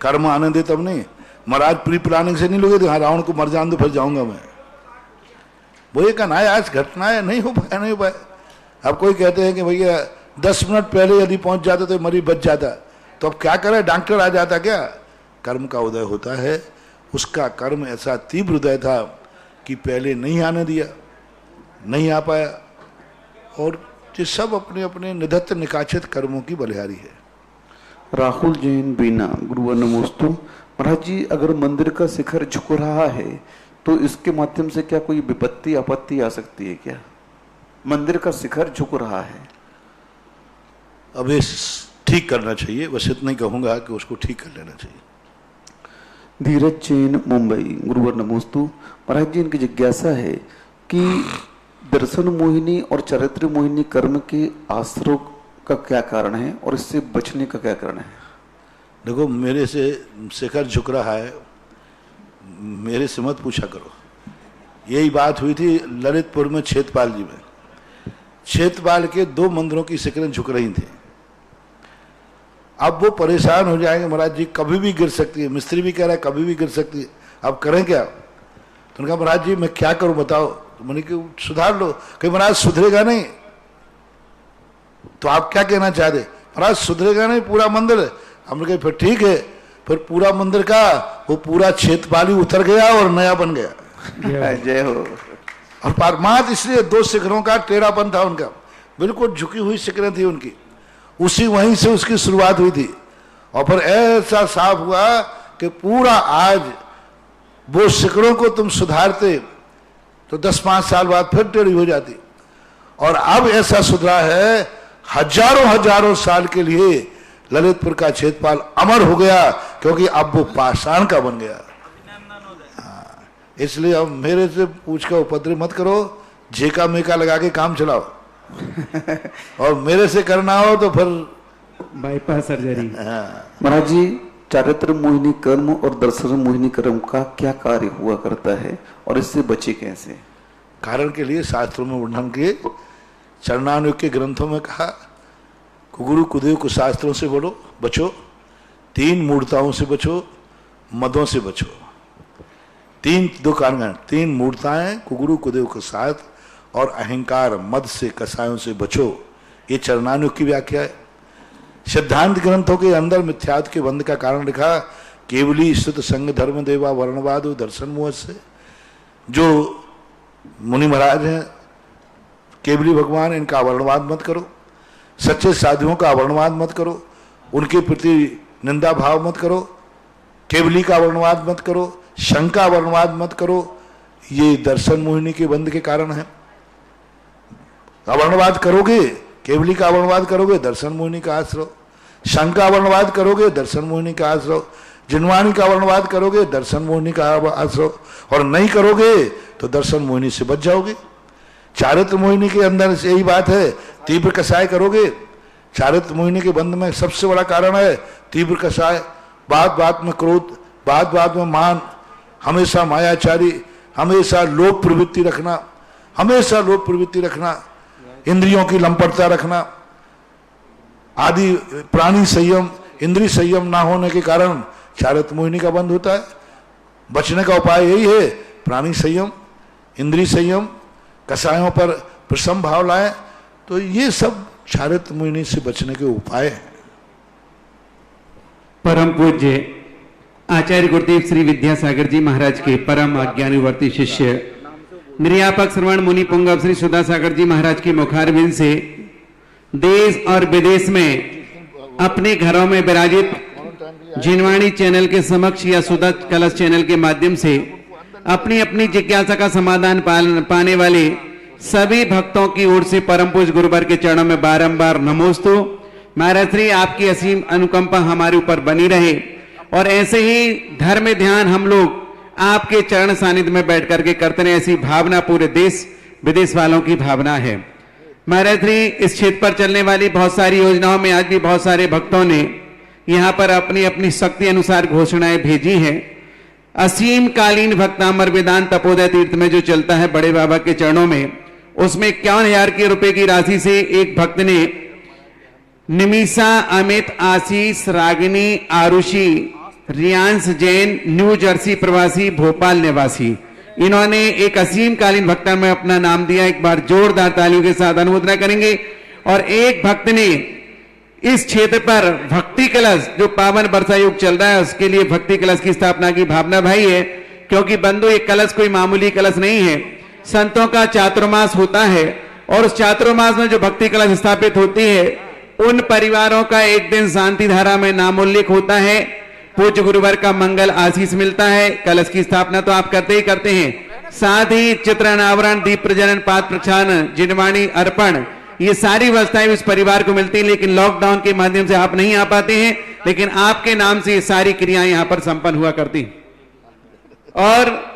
कर्म आने दे तब नहीं। महाराज प्री प्लानिंग से नहीं लोगे, हाँ रावण को मर जान दो फिर जाऊंगा मैं। वो ये कहना है आज घटना है, नहीं हो पाया, नहीं हो पाया। अब कोई कहते हैं कि भैया 10 मिनट पहले यदि पहुंच जाता तो मरीज बच जाता, तो अब क्या करे, डॉक्टर आ जाता क्या? कर्म का उदय होता है। उसका कर्म ऐसा तीव्र उदय था कि पहले नहीं आने दिया, नहीं आ पाया। और ये सब अपने अपने निधत्त निकाचित कर्मों की बलिहारी है। राहुल जैन बीना गुरुवर नमोस्तु। महाराज जी अगर मंदिर का शिखर झुक रहा है तो इसके माध्यम से क्या कोई विपत्ति आपत्ति आ सकती है क्या? मंदिर का शिखर झुक रहा है। अब ये ठीक करना चाहिए, बस इतना ही कहूंगा कि उसको ठीक कर लेना चाहिए। धीरज जैन, मुंबई। गुरुवर नमोस्तु। महाराज जी, इनकी जिज्ञासा है कि दर्शन मोहिनी और चरित्र मोहिनी कर्म के आश्रय का क्या कारण है और इससे बचने का क्या कारण है? देखो, मेरे से शिखर झुक रहा है, मेरे से मत पूछा करो। यही बात हुई थी ललितपुर में क्षेत्रपाल जी में। क्षेत्रपाल के 2 मंदिरों की शिखरें झुक रही थी। अब वो परेशान हो जाएंगे, महाराज जी कभी भी गिर सकती है, मिस्त्री भी कह रहा है कभी भी गिर सकती है, अब करें क्या? तो उन्होंने कहा महाराज जी मैं क्या करूं बताओ। तो मैंने कि सुधार लो। कहीं महाराज सुधरेगा नहीं। तो आप क्या कहना चाहते? महाराज सुधरेगा नहीं पूरा मंदिर। हमने कहा फिर ठीक है, फिर पूरा मंदिर का वो पूरा क्षेत्रपाली उतर गया और नया बन गया। जय हो। और परमात इसलिए 2 शिखरों का टेढ़ापन था उनका, बिल्कुल झुकी हुई शिखरें थी उनकी, उसी वहीं से उसकी शुरुआत हुई थी। और फिर ऐसा साफ हुआ कि पूरा आज वो शिखरों को तुम सुधारते तो 10-5 साल बाद फिर टेढ़ी हो जाती। और अब ऐसा सुधरा है, हजारों साल के लिए ललितपुर का क्षेत्रपाल अमर हो गया, क्योंकि अब वो पाषाण का बन गया। इसलिए अब मेरे से पूछ कर उपद्रव मत करो, जेका मेका लगा के काम चलाओ। और मेरे से करना हो तो फिर बाईपास सर्जरी। महाराज जी, चारित्र मोहिनी कर्म और दर्शन मोहिनी कर्म का क्या कार्य हुआ करता है और इससे बचे कैसे? कारण के लिए शास्त्रों में वर्णन किए, चरणानुग के ग्रंथों में कहा, कुगुरु कुदेव कुशास्त्रों से बचो, 3 मूर्ताओं से बचो, मदों से बचो। 2 कारण, 3 मूर्ताएं कुगुरु कुदेव कुशास्त्र और अहंकार मद से कसायों से बचो। ये चरणानुग की व्याख्या है। सिद्धांत ग्रंथों के अंदर मिथ्यात्व के बंध का कारण लिखा, केवली स्तुत संग धर्म देवा वर्णवाद दर्शन मोह से। जो मुनि महाराज हैं, केवली भगवान, इनका वर्णवाद मत करो, सच्चे साधुओं का वर्णवाद मत करो, उनके प्रति निंदा भाव मत करो, केवली का वर्णवाद मत करो, शंका वर्णवाद मत करो। ये दर्शन मोहिनी के बंध के कारण है। अवर्णवाद करोगे, केवली का अवर्णवाद करोगे, दर्शन मोहिनी का आश्रय। शंका अवर्णवाद करोगे, दर्शन मोहिनी का आश्रय। जिनवाणी का अवर्णवाद करोगे, दर्शन मोहिनी का आश्रय। और नहीं करोगे तो दर्शन मोहिनी से बच जाओगे। चारित्र मोहिनी के अंदर यही बात है, तीव्र कसाय करोगे। चारित्र मोहिनी के बंध में सबसे बड़ा कारण है तीव्र कसाय, बात बात में क्रोध, बात बात में मान, हमेशा मायाचारी, हमेशा लोभ प्रवृत्ति रखना, हमेशा लोभ प्रवृत्ति रखना, इंद्रियों की लंपटता रखना आदि, प्राणी संयम, इंद्रिय संयम ना होने के कारण चारित्र मोहिनी का बंध होता है। बचने का उपाय यही है, प्राणी संयम, इंद्रिय संयम, कसायों पर प्रसम भाव लाए। तो ये सब चारित्र मोहिनी से बचने के उपाय हैं। परम पूज्य आचार्य गुरुदेव श्री विद्यासागर जी महाराज के परम अज्ञानुवर्ती शिष्य निर्यापक श्रवण मुनि पुंगव श्री सुधा सागर जी महाराज के मुखारबिंद से देश और विदेश में अपने घरों में विराजित जिनवाणी चैनल के समक्ष या सुधा कलश चैनल के माध्यम से अपनी अपनी जिज्ञासा का समाधान पाने वाले सभी भक्तों की ओर से परम पूज्य गुरुवर के चरणों में बारंबार नमोस्तु। महाराज श्री, आपकी असीम अनुकंपा हमारे ऊपर बनी रहे और ऐसे ही धर्म ध्यान हम लोग आपके चरण सानिध्य में बैठ करके करते रहे, ऐसी भावना पूरे देश विदेश वालों की भावना है। महाराज श्री, इस क्षेत्र पर चलने वाली बहुत सारी योजनाओं में आज भी बहुत सारे भक्तों ने यहाँ पर अपनी अपनी शक्ति अनुसार घोषणाएं भेजी हैं। असीम कालीन भक्तामर वेदांत तपोदय तीर्थ में जो चलता है बड़े बाबा के चरणों में, उसमें 51,000 रुपए की राशि से एक भक्त ने निमिषा, अमित, आशीष, रागिनी, आरुषि, रियांश जैन, न्यू जर्सी प्रवासी, भोपाल निवासी, इन्होंने एक असीम कालीन भक्त में अपना नाम दिया। एक बार जोरदार तालियों के साथ अनुमोदना करेंगे। और एक भक्त ने इस क्षेत्र पर भक्ति कलश, जो पावन वर्षा युग चल रहा है, उसके लिए भक्ति कलश की स्थापना की भावना भाई है। क्योंकि बंधु, ये कलश कोई मामूली कलश नहीं है, संतों का चातुर्मास होता है और उस चातुर्मास में जो भक्ति कलश स्थापित होती है, उन परिवारों का एक दिन शांति धारा में नामोल्लेख होता है। पूज्य गुरुवर का मंगल आशीष मिलता है। कलश की स्थापना तो आप करते ही करते हैं, साथ ही चित्रण, आवरण, दीप प्रज्वलन, पाद प्रक्षालन, जिनवाणी अर्पण, ये सारी व्यवस्थाएं इस परिवार को मिलती हैं। लेकिन लॉकडाउन के माध्यम से आप नहीं आ पाते हैं, लेकिन आपके नाम से ये सारी क्रियाएं यहां पर संपन्न हुआ करती। और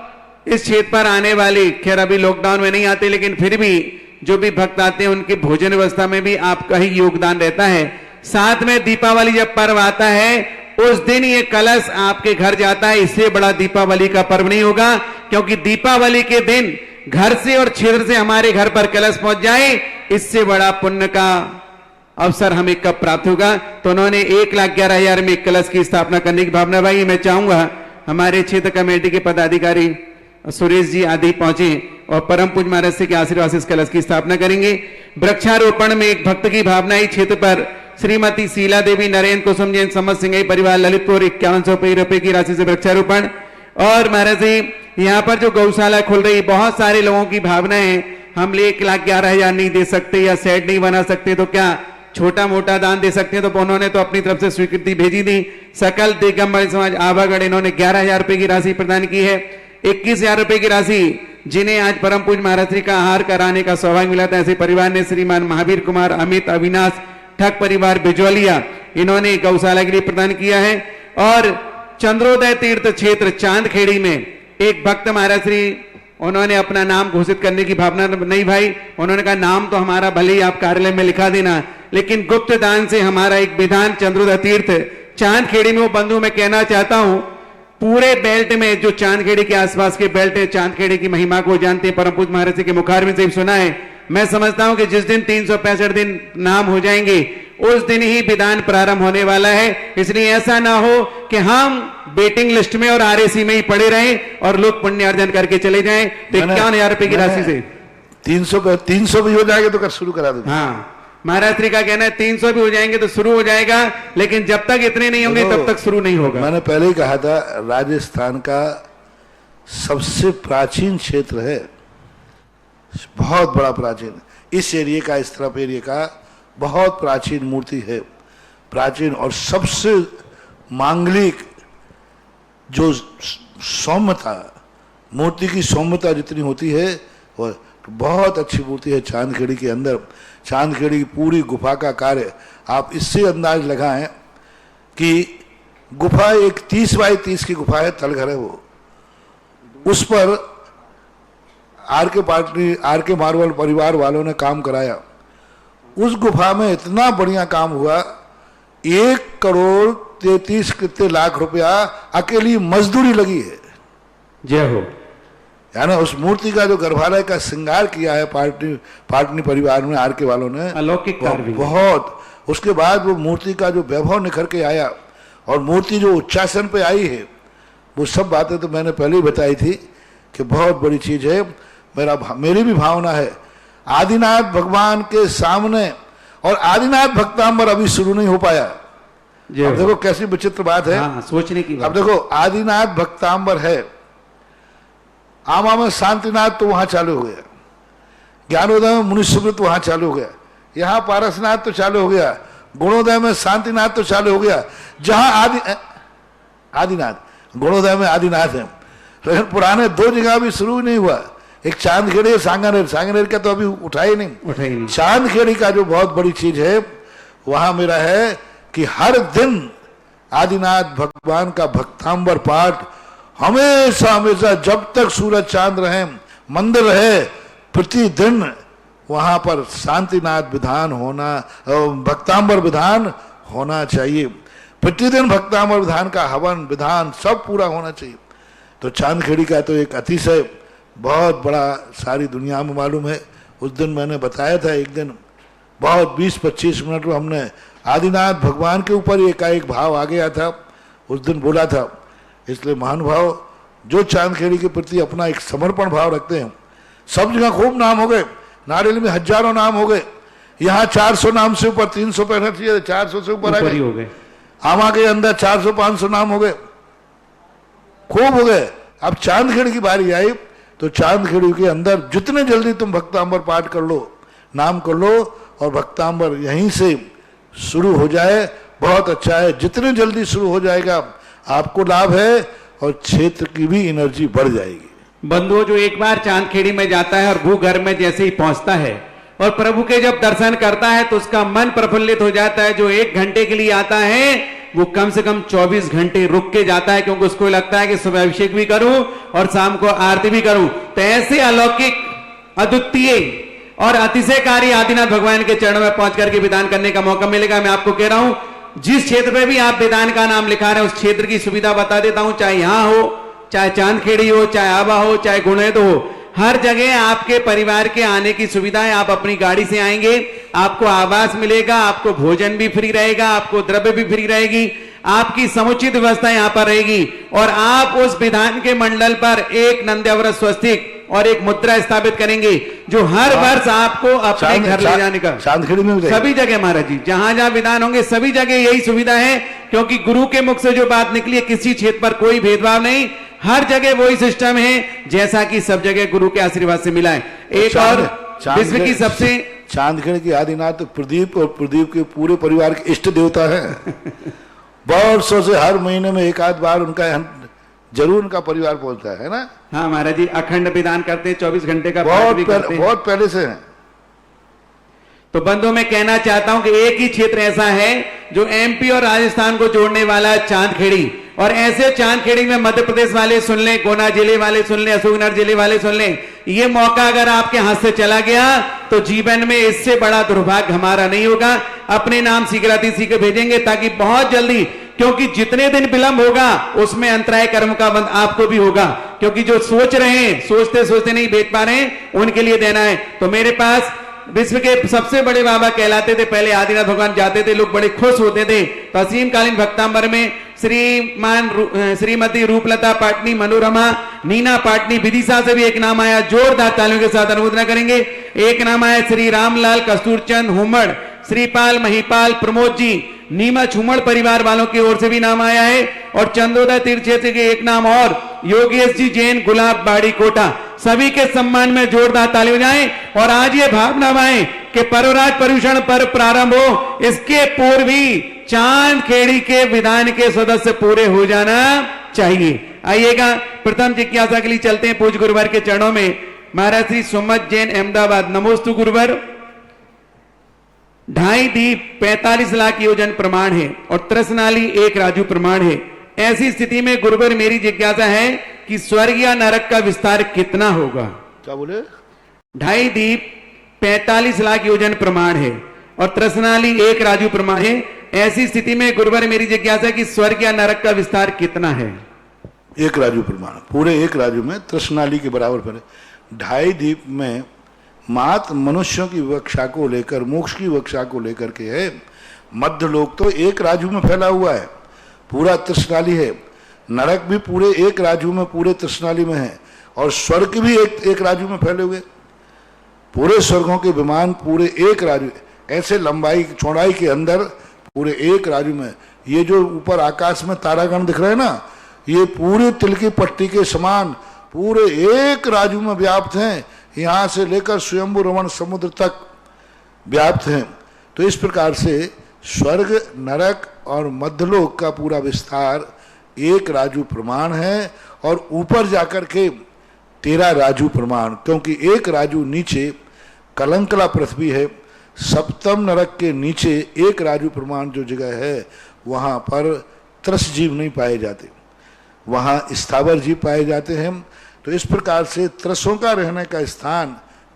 इस क्षेत्र पर आने वाली, खैर अभी लॉकडाउन में नहीं आते, लेकिन फिर भी जो भी भक्त आते हैं उनकी भोजन व्यवस्था में भी आपका ही योगदान रहता है। साथ में दीपावली जब पर्व आता है उस दिन ये कलश आपके घर जाता है। इससे बड़ा दीपावली का पर्व नहीं होगा, क्योंकि दीपावली के दिन घर से और क्षेत्र से हमारे घर पर कलश पहुंच जाए, इससे बड़ा पुण्य का अवसर हमें कब प्राप्त होगा। तो उन्होंने 1,11,000 में कलश की स्थापना करने की भावना भाई। मैं चाहूंगा हमारे क्षेत्र कमेटी के पदाधिकारी सुरेश जी आदि पहुंचे और परम पूज्य महाराज से के आशीर्वाद से इस कलश की स्थापना करेंगे। वृक्षारोपण में एक भक्त की भावना इस क्षेत्र पर श्रीमती शीला देवी, नरेंद्र कुसुम जैन, समस्त सिंह परिवार, ललितपुर 5100 रुपए की राशि से वृक्षारोपण। और महाराज जी यहाँ पर जो गौशाला खुल रही, बहुत सारे लोगों की भावना है, हम 1,11,000 नहीं दे सकते या सेट नहीं बना सकते, तो क्या छोटा मोटा दान दे सकते हैं। तो उन्होंने तो अपनी तरफ से स्वीकृति भेजी थी। सकल दिगंबर समाज आवागढ़, इन्होंने 11,000 रुपए की राशि प्रदान की है। 21,000 रुपए की राशि जिन्हें आज परम पूज्य महाराज जी का आहार कराने का सौभाग्य मिला था, ऐसे परिवार ने श्रीमान महावीर कुमार, अमित, अविनाश ठग परिवार बिजौलिया, इन्होंने गौशाला के लिए प्रदान किया है। और चंद्रोदय तीर्थ क्षेत्र चांदखेड़ी में एक भक्त महाराज श्री, उन्होंने अपना नाम घोषित करने की भावना नहीं भाई, उन्होंने कहा नाम तो हमारा भले ही आप कार्यालय में लिखा देना, लेकिन गुप्त दान से हमारा एक विधान चंद्रोदय तीर्थ चांदखेड़ी में। वो बंधु मैं कहना चाहता हूं, पूरे बेल्ट में जो चांदखेड़ी के आसपास के बेल्ट है, चांदखेड़ी की महिमा को जानते हैं, परम पूज्य महाराज जी के मुखारविंद से सुना है। मैं समझता हूं कि जिस दिन 365 दिन नाम हो जाएंगे उस दिन ही विधान प्रारंभ होने वाला है। इसलिए ऐसा ना हो कि हम वेटिंग लिस्ट में और आरएसी में ही पड़े रहें और लोग पुण्य अर्जन करके चले जाएं। तो 51,000 रुपए की राशि से 300 भी हो जाएगा तो कर शुरू करा दो। हाँ, महाराज श्री का कहना है 300 भी हो जाएंगे तो शुरू हो जाएगा, लेकिन जब तक इतने नहीं होंगे तब तक शुरू नहीं होगा। मैंने पहले ही कहा था, राजस्थान का सबसे प्राचीन क्षेत्र है, बहुत बड़ा प्राचीन, इस एरिया का, इस तरफ एरिया का बहुत प्राचीन मूर्ति है, प्राचीन और सबसे मांगलिक जो सौम्यता, मूर्ति की सौम्यता जितनी होती है वो बहुत अच्छी मूर्ति है चांदखेड़ी के अंदर। चांदखेड़ी की पूरी गुफा का कार्य आप इससे अंदाज लगाएं कि गुफा एक 30 बाई 30 की गुफा है, तलघर है वो, उस पर आर के मारवाल परिवार वालों ने काम कराया। उस गुफा में इतना बढ़िया काम हुआ, 1,33,00,000 रुपया अकेली मजदूरी लगी है। जय हो। यानी उस मूर्ति का जो गर्भालय का श्रृंगार किया है पाटनी परिवार में, आर के वालों ने, अलौकिक कार्य बहुत। उसके बाद वो मूर्ति का जो वैभव निखर के आया और मूर्ति जो उच्चासन पे आई है, वो सब बातें तो मैंने पहले ही बताई थी कि बहुत बड़ी चीज है। मेरी भी भावना है आदिनाथ भगवान के सामने, और आदिनाथ भक्तांबर अभी शुरू नहीं हो पाया। अब देखो कैसी विचित्र बात है। हाँ, सोचने की बात। अब देखो आदिनाथ भक्तांबर है, आमा में शांतिनाथ तो वहां चालू हो गया, ज्ञानोदय में मुनिसुमृत वहां चालू हो गया, यहाँ पारसनाथ तो चालू हो गया, गुणोदय में शांतिनाथ तो चालू हो गया। जहां आदिनाथ, गुणोदय में आदिनाथ है, लेकिन पुराने 2 जगह भी शुरू नहीं हुआ, एक चांदखेड़ी और सांगनेर का तो अभी उठा ही नहीं। चांदखेड़ी का जो बहुत बड़ी चीज है वहां मेरा है कि हर दिन आदिनाथ भगवान का भक्तांबर पाठ हमेशा हमेशा जब तक सूरज चांद रहे, मंदिर रहे, प्रतिदिन वहां पर शांतिनाथ विधान होना, भक्तांबर विधान होना चाहिए। प्रतिदिन भक्तांबर विधान का हवन विधान सब पूरा होना चाहिए। तो चांदखेड़ी का तो एक अतिशय बहुत बड़ा सारी दुनिया में मालूम है। उस दिन मैंने बताया था, एक दिन बहुत 20-25 मिनट में हमने आदिनाथ भगवान के ऊपर एकाएक भाव आ गया था, उस दिन बोला था। इसलिए महानुभाव जो चांदखेड़ी के प्रति अपना एक समर्पण भाव रखते हैं, सब जगह खूब नाम हो गए, नारेली में हजारों नाम हो गए, यहाँ 400 नाम से ऊपर, 300 पे चाहिए 400 से ऊपर आ गए, आमा के अंदर 400-500 नाम हो गए, खूब हो गए। अब चांदखेड़ी की बारी आई तो चांदखेड़ी के अंदर जितने जल्दी तुम भक्तांबर पाठ कर लो, नाम कर लो और भक्तांबर यहीं से शुरू हो जाए, बहुत अच्छा है। जितने जल्दी शुरू हो जाएगा आपको लाभ है और क्षेत्र की भी एनर्जी बढ़ जाएगी। बंधुओं, जो एक बार चांदखेड़ी में जाता है और भूगर्भ में जैसे ही पहुंचता है और प्रभु के जब दर्शन करता है तो उसका मन प्रफुल्लित हो जाता है। जो 1 घंटे के लिए आता है वो कम से कम 24 घंटे रुक के जाता है, क्योंकि उसको लगता है कि सुबह अभिषेक भी करूं और शाम को आरती भी करूं। तो ऐसे अलौकिक, अद्वितीय और अतिशयकारी आदिनाथ भगवान के चरणों में पहुंच करके विधान करने का मौका मिलेगा। मैं आपको कह रहा हूं, जिस क्षेत्र में भी आप विधान का नाम लिखा रहे हैं उस क्षेत्र की सुविधा बता देता हूं, चाहे यहां हो, चाहे चांदखेड़ी हो, चाहे आबा हो, चाहे गुणेद हो, हर जगह आपके परिवार के आने की सुविधा है। आप अपनी गाड़ी से आएंगे, आपको आवास मिलेगा, आपको भोजन भी फ्री रहेगा, आपको द्रव्य भी फ्री रहेगी, आपकी समुचित व्यवस्था यहां पर रहेगी। और आप उस विधान के मंडल पर एक नंद्याव्रत स्वस्तिक और एक मुद्रा स्थापित करेंगे, जो हर वर्ष आपको अपने घर ले जाने का, चांदखेड़ी में सभी जगह महाराज जी, जहां जहां विधान होंगे सभी जगह यही सुविधा है। क्योंकि गुरु के मुख से जो बात निकली है, किसी क्षेत्र पर कोई भेदभाव नहीं, हर जगह वही सिस्टम है जैसा कि सब जगह गुरु के आशीर्वाद से मिला है। एक और विश्व की सबसे चांदखेड़ी की आदिनाथ तो प्रदीप और प्रदीप के पूरे परिवार के इष्ट देवता है। वर्षों से हर महीने में एक आध बार उनका जरूर उनका परिवार बोलता है ना। हाँ महाराज जी, अखंड विधान करते हैं, 24 घंटे का बहुत पहले से है। तो बंधुओं, मैं कहना चाहता हूं कि एक ही क्षेत्र ऐसा है जो एमपी और राजस्थान को जोड़ने वाला है, चांदखेड़ी। और ऐसे चांदखेड़ी में मध्य प्रदेश वाले सुन लें, गुना जिले वाले सुन लें, अशोकनगर जिले वाले सुन लें। ये मौका अगर आपके हाथ से चला गया तो जीवन में इससे बड़ा दुर्भाग्य हमारा नहीं होगा। अपने नाम शीघ्र भेजेंगे, ताकि बहुत जल्दी, क्योंकि जितने दिन विलंब होगा उसमें अंतराय कर्म का बंध आपको भी होगा। क्योंकि जो सोच रहे हैं, सोचते सोचते नहीं भेज पा रहे हैं, उनके लिए देना है। तो मेरे पास विश्व के सबसे बड़े बाबा कहलाते थे, पहले आदिनाथ भगवान जाते थे, लोग बड़े खुश होते थे। तो असीमकालीन भक्तांबर में श्रीमती रूपलता पाटनी, मनोरमा नीना पाटनी, विदिशा से भी एक नाम आया, जोरदार तालियों के साथ अनुमोदन करेंगे। एक नाम आया श्री रामलाल कस्तूरचंद हुमड़, श्रीपाल महिपाल प्रमोद जी, नीमच हुमड़ परिवार वालों की ओर से भी नाम आया है। और चंदोदय तीर्थ क्षेत्र के एक नाम और, योगेश जी जैन, गुलाब बाड़ी कोटा, सभी के सम्मान में जोरदार ताली बजाएं। और आज ये भावना आए कि पर्वराज पर्यूषण पर्व प्रारंभ हो, इसके पूर्व ही चांदखेड़ी के विधान के सदस्य पूरे हो जाना चाहिए। आइएगा, प्रथम जिज्ञासा के लिए चलते हैं पूज्य गुरुवर के चरणों में। महाराज श्री सुमत जैन, अहमदाबाद। नमोस्तु गुरुवर। 2.5 दीप 45 लाख योजन प्रमाण है और त्रसनाली 1 राजू प्रमाण है। ऐसी स्थिति में गुरुवर, मेरी जिज्ञासा है कि स्वर्ग या नरक का विस्तार कितना होगा? क्या बोले? 2.5 दीप 45 लाख योजन प्रमाण है और त्रसनाली 1 राजू प्रमाण है। ऐसी स्थिति में गुरुवर, मेरी जिज्ञासा कि स्वर्ग या नरक का विस्तार कितना है? 1 राजू प्रमाण, पूरे 1 राजू में त्रसनाली के बराबर पर। 2.5 दीप में मात्र मनुष्यों की विवक्षा को लेकर, मोक्ष की विवक्षा को लेकर के है। मध्य लोक तो 1 राजू में फैला हुआ है, पूरा त्रसनाली है। नरक भी पूरे 1 राजू में, पूरे त्रसनाली में है। और स्वर्ग भी एक राजू में फैले हुए, पूरे स्वर्गों के विमान पूरे 1 राजू, ऐसे लंबाई चौड़ाई के अंदर पूरे 1 राजू में। ये जो ऊपर आकाश में तारागण दिख रहे हैं ना, ये पूरे तिल की पट्टी के समान पूरे 1 राजू में व्याप्त हैं, यहाँ से लेकर स्वयंभू रमण समुद्र तक व्याप्त हैं। तो इस प्रकार से स्वर्ग, नरक और मध्यलोक का पूरा विस्तार 1 राजू प्रमाण है। और ऊपर जाकर के 13 राजू प्रमाण, क्योंकि 1 राजू नीचे कलंकला पृथ्वी है। सप्तम नरक के नीचे 1 राजू प्रमाण जो जगह है, वहाँ पर त्रस जीव नहीं पाए जाते, वहाँ स्थावर जीव पाए जाते हैं। तो इस प्रकार से त्रसों का रहने का स्थान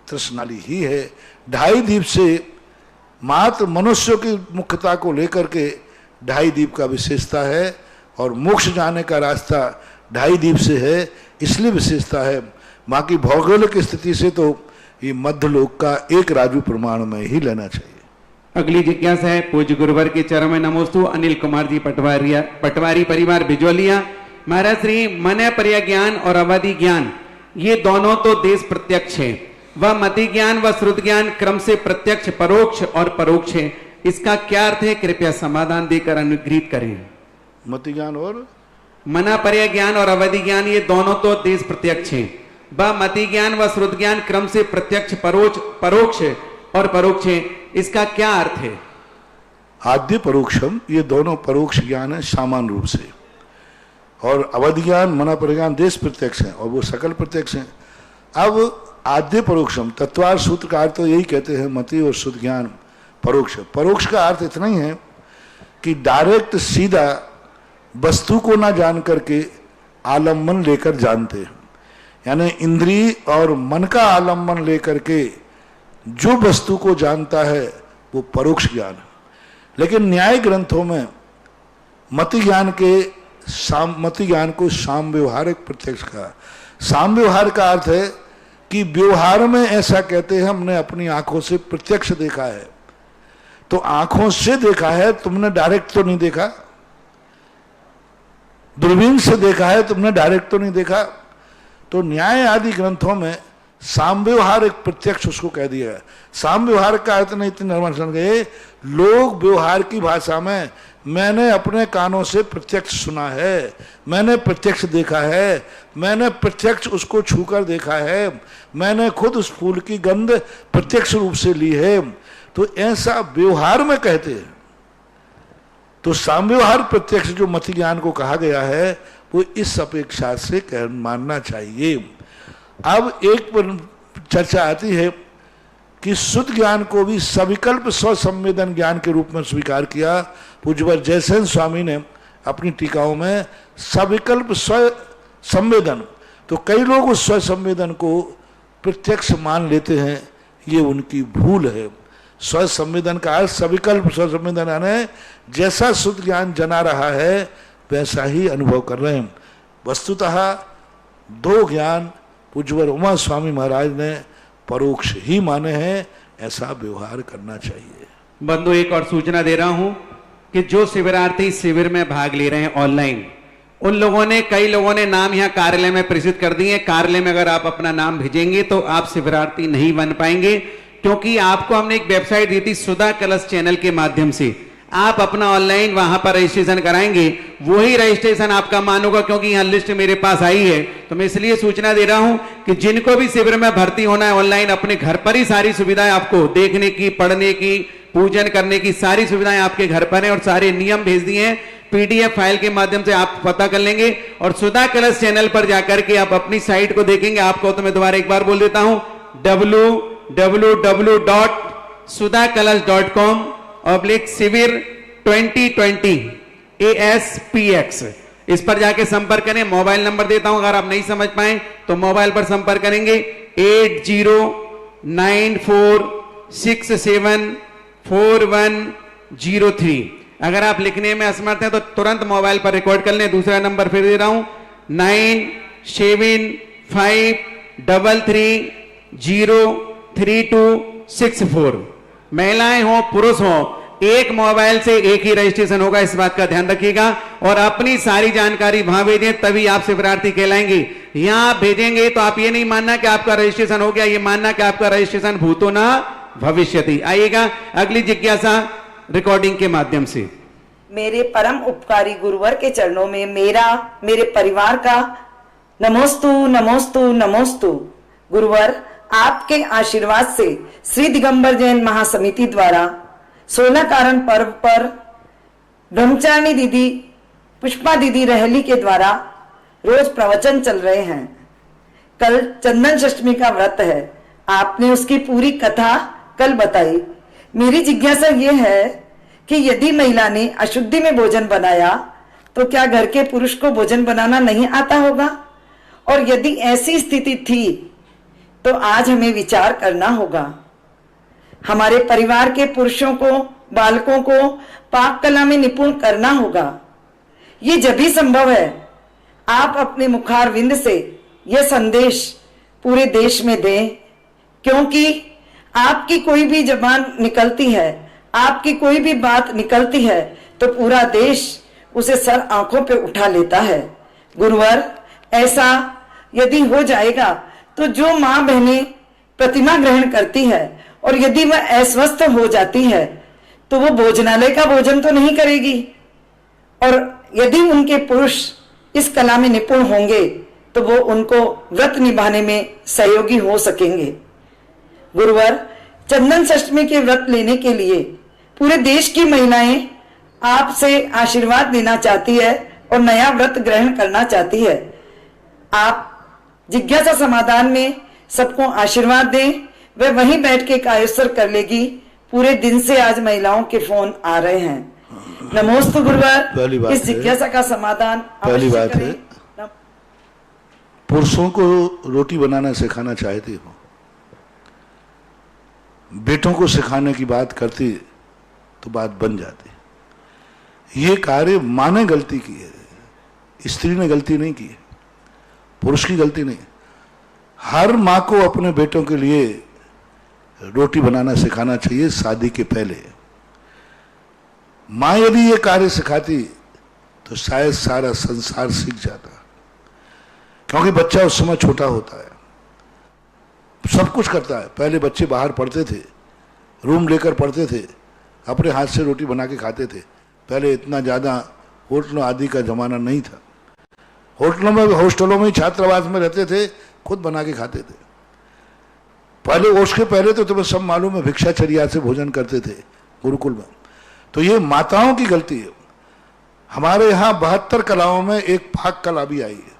त्रसनाली ही है। 2.5 दीप से मात्र मनुष्यों की मुख्यता को लेकर के 2.5 दीप का विशेषता है। और मोक्ष जाने का रास्ता 2.5 दीप से है, इसलिए विशेषता है। बाकी भौगोलिक स्थिति से तो ये मध्य लोक का 1 राजू प्रमाण में ही लेना चाहिए। अगली जिज्ञासा है पूज्य गुरुवर के चरण में। नमोस्तु। अनिल कुमार जी, पटवारी परिवार, बिजोलिया। महाराज श्री मन पर्य ज्ञान और अवधि ज्ञान, ये दोनों तो देश प्रत्यक्ष है। वह मति ज्ञान व श्रुत ज्ञान क्रम से प्रत्यक्ष, परोक्ष और परोक्ष है। इसका क्या अर्थ है? कृपया समाधान देकर अनुग्रहित करें। मति ज्ञान और मना पर्य ज्ञान और अवधि ज्ञान, ये दोनों तो देश प्रत्यक्ष है। वह मति ज्ञान व श्रुत ज्ञान क्रम से प्रत्यक्ष, परोक्ष और परोक्ष है। इसका क्या अर्थ है? आद्य परोक्षम, ये दोनों परोक्ष ज्ञान है सामान्य रूप से। और अवधि ज्ञान, मना परिज्ञान देश प्रत्यक्ष है और वो सकल प्रत्यक्ष है। अब आद्य परोक्षम तत्वार सूत्र का अर्थ तो यही कहते हैं, मति और शुद्ध ज्ञान परोक्ष। परोक्ष का अर्थ इतना ही है कि डायरेक्ट सीधा वस्तु को ना जान करके आलम्बन लेकर जानते हैं, यानी इंद्रिय और मन का आलम्बन लेकर के जो वस्तु को जानता है वो परोक्ष ज्ञान है। लेकिन न्याय ग्रंथों में मति ज्ञान को साम व्यवहारिक प्रत्यक्ष का। साम व्यवहार का अर्थ है कि व्यवहार में ऐसा कहते हैं हमने अपनी आंखों से प्रत्यक्ष देखा है, तो आंखों से देखा है, तुमने डायरेक्ट तो नहीं देखा, दूरबीन से देखा है, तुमने डायरेक्ट तो नहीं देखा। तो न्याय आदि ग्रंथों में साम व्यवहार एक प्रत्यक्ष उसको कह दिया है। साम व्यवहार का अर्थ नहीं इतनी नर्मन समझ गए, लोग व्यवहार की भाषा में मैंने अपने कानों से प्रत्यक्ष सुना है, मैंने प्रत्यक्ष देखा है, मैंने प्रत्यक्ष उसको छूकर देखा है, मैंने खुद उस फूल की गंध प्रत्यक्ष रूप से ली है, तो ऐसा व्यवहार में कहते हैं। तो साम व्यवहार प्रत्यक्ष जो मति ज्ञान को कहा गया है वो इस अपेक्षा से मानना चाहिए। अब एक चर्चा आती है कि शुद्ध ज्ञान को भी सविकल्प स्वसंवेदन ज्ञान के रूप में स्वीकार किया। पूज्यवर जयसेन स्वामी ने अपनी टीकाओं में सविकल्प स्व संवेदन, तो कई लोग उस स्व संवेदन को प्रत्यक्ष मान लेते हैं, ये उनकी भूल है। स्व संवेदन का अर्थ सविकल्प स्व संवेदन यानी जैसा शुद्ध ज्ञान जना रहा है वैसा ही अनुभव कर रहे हैं। वस्तुतः दो ज्ञान पूज्यवर उमा स्वामी महाराज ने परोक्ष ही माने हैं, ऐसा व्यवहार करना चाहिए। बंधु, एक और सूचना दे रहा हूं कि जो शिविरार्थी शिविर में भाग ले रहे हैं ऑनलाइन, उन लोगों ने, कई लोगों ने नाम यहाँ कार्यालय में प्रेषित कर दिए। कार्यालय में अगर आप अपना नाम भेजेंगे तो आप शिविरार्थी नहीं बन पाएंगे, क्योंकि आपको हमने एक वेबसाइट दी थी सुधा कलश चैनल के माध्यम से। आप अपना ऑनलाइन वहां पर रजिस्ट्रेशन कराएंगे, वही रजिस्ट्रेशन आपका मानूगा, क्योंकि यहाँ लिस्ट मेरे पास आई है। तो मैं इसलिए सूचना दे रहा हूं कि जिनको भी शिविर में भर्ती होना है ऑनलाइन, अपने घर पर ही सारी सुविधाएं आपको देखने की, पढ़ने की, पूजन करने की सारी सुविधाएं आपके घर पर है और सारे नियम भेज दिए हैं। पीडीएफ फाइल के माध्यम से आप पता कर लेंगे और सुधा कलश चैनल पर जाकर के आप अपनी साइट को देखेंगे। आपको तो मैं दोबारा एक बार बोल देता हूं, www.sudhakalash.com/शिविर 2020 ASPX, इस पर जाके संपर्क करें। मोबाइल नंबर देता हूं, अगर आप नहीं समझ पाए तो मोबाइल पर संपर्क करेंगे 8094674103। अगर आप लिखने में असमर्थ हैं तो तुरंत मोबाइल पर रिकॉर्ड कर लें। दूसरा नंबर फिर दे रहा हूं 9753333264। महिलाएं हो पुरुष हो, एक मोबाइल से एक ही रजिस्ट्रेशन होगा, इस बात का ध्यान रखिएगा। और अपनी सारी जानकारी वहां भेजें, तभी आप शिविरार्थी कहलाएंगे। यहां आप भेजेंगे तो आप ये नहीं मानना कि आपका रजिस्ट्रेशन हो गया, ये मानना कि आपका रजिस्ट्रेशन भूतो ना भविष्यति। आइएगा अगली जिज्ञासा रिकॉर्डिंग के माध्यम से। मेरे परम उपकारी गुरुवर के चरणों में मेरा, मेरे परिवार का नमोस्तु नमोस्तु नमोस्तु। गुरुवर, आपके आशीर्वाद से श्री दिगंबर जैन महासमिति द्वारा 16 कारण पर्व पर ब्रह्मचारिणी दीदी पुष्पा दीदी रहली के द्वारा रोज प्रवचन चल रहे हैं। कल चंदन षष्ठी का व्रत है, आपने उसकी पूरी कथा कल बताई। मेरी जिज्ञासा ये है कि यदि महिला ने अशुद्धि में भोजन बनाया तो क्या घर के पुरुष को भोजन बनाना नहीं आता होगा? और यदि ऐसी स्थिति थी तो आज हमें विचार करना होगा। हमारे परिवार के पुरुषों को, बालकों को पाक कला में निपुण करना होगा। ये जब भी संभव है आप अपने मुखारविंद से यह संदेश पूरे देश में दें, क्योंकि आपकी कोई भी जबान निकलती है, आपकी कोई भी बात निकलती है तो पूरा देश उसे सर आंखों पे उठा लेता है। गुरुवर, ऐसा यदि हो जाएगा तो जो माँ बहनें प्रतिमा ग्रहण करती है और यदि वह अस्वस्थ हो जाती है तो वो भोजनालय का भोजन तो नहीं करेगी, और यदि उनके पुरुष इस कला में निपुण होंगे तो वो उनको व्रत निभाने में सहयोगी हो सकेंगे। गुरुवर, चंदन षष्ठी के व्रत लेने के लिए पूरे देश की महिलाएं आपसे आशीर्वाद लेना चाहती है, और नया व्रत ग्रहण करना चाहती है। आप जिज्ञासा समाधान में सबको आशीर्वाद दें, वह वहीं बैठ के कायस्वर कर लेगी। पूरे दिन से आज महिलाओं के फोन आ रहे हैं। नमोस्तु गुरुवर, इस जिज्ञासा का समाधान पहली बात करें। है, पुरुषों को रोटी बनाना सिखाना चाहती हो, बेटों को सिखाने की बात करती तो बात बन जाती। ये कार्य माँ ने गलती की है, स्त्री ने गलती नहीं की है, पुरुष की गलती नहीं। हर माँ को अपने बेटों के लिए रोटी बनाना सिखाना चाहिए शादी के पहले। माँ यदि ये कार्य सिखाती तो शायद सारा संसार सीख जाता, क्योंकि बच्चा उस समय छोटा होता है, सब कुछ करता है। पहले बच्चे बाहर पढ़ते थे, रूम लेकर पढ़ते थे, अपने हाथ से रोटी बना के खाते थे। पहले इतना ज़्यादा होटलों आदि का जमाना नहीं था। होटलों में, हॉस्टलों में, छात्रावास में रहते थे, खुद बना के खाते थे। पहले, उसके पहले तो तुम्हें सब मालूम है, भिक्षाचर्या से भोजन करते थे गुरुकुल में। तो ये माताओं की गलती है। हमारे यहाँ 72 कलाओं में एक पाक कला भी आई है,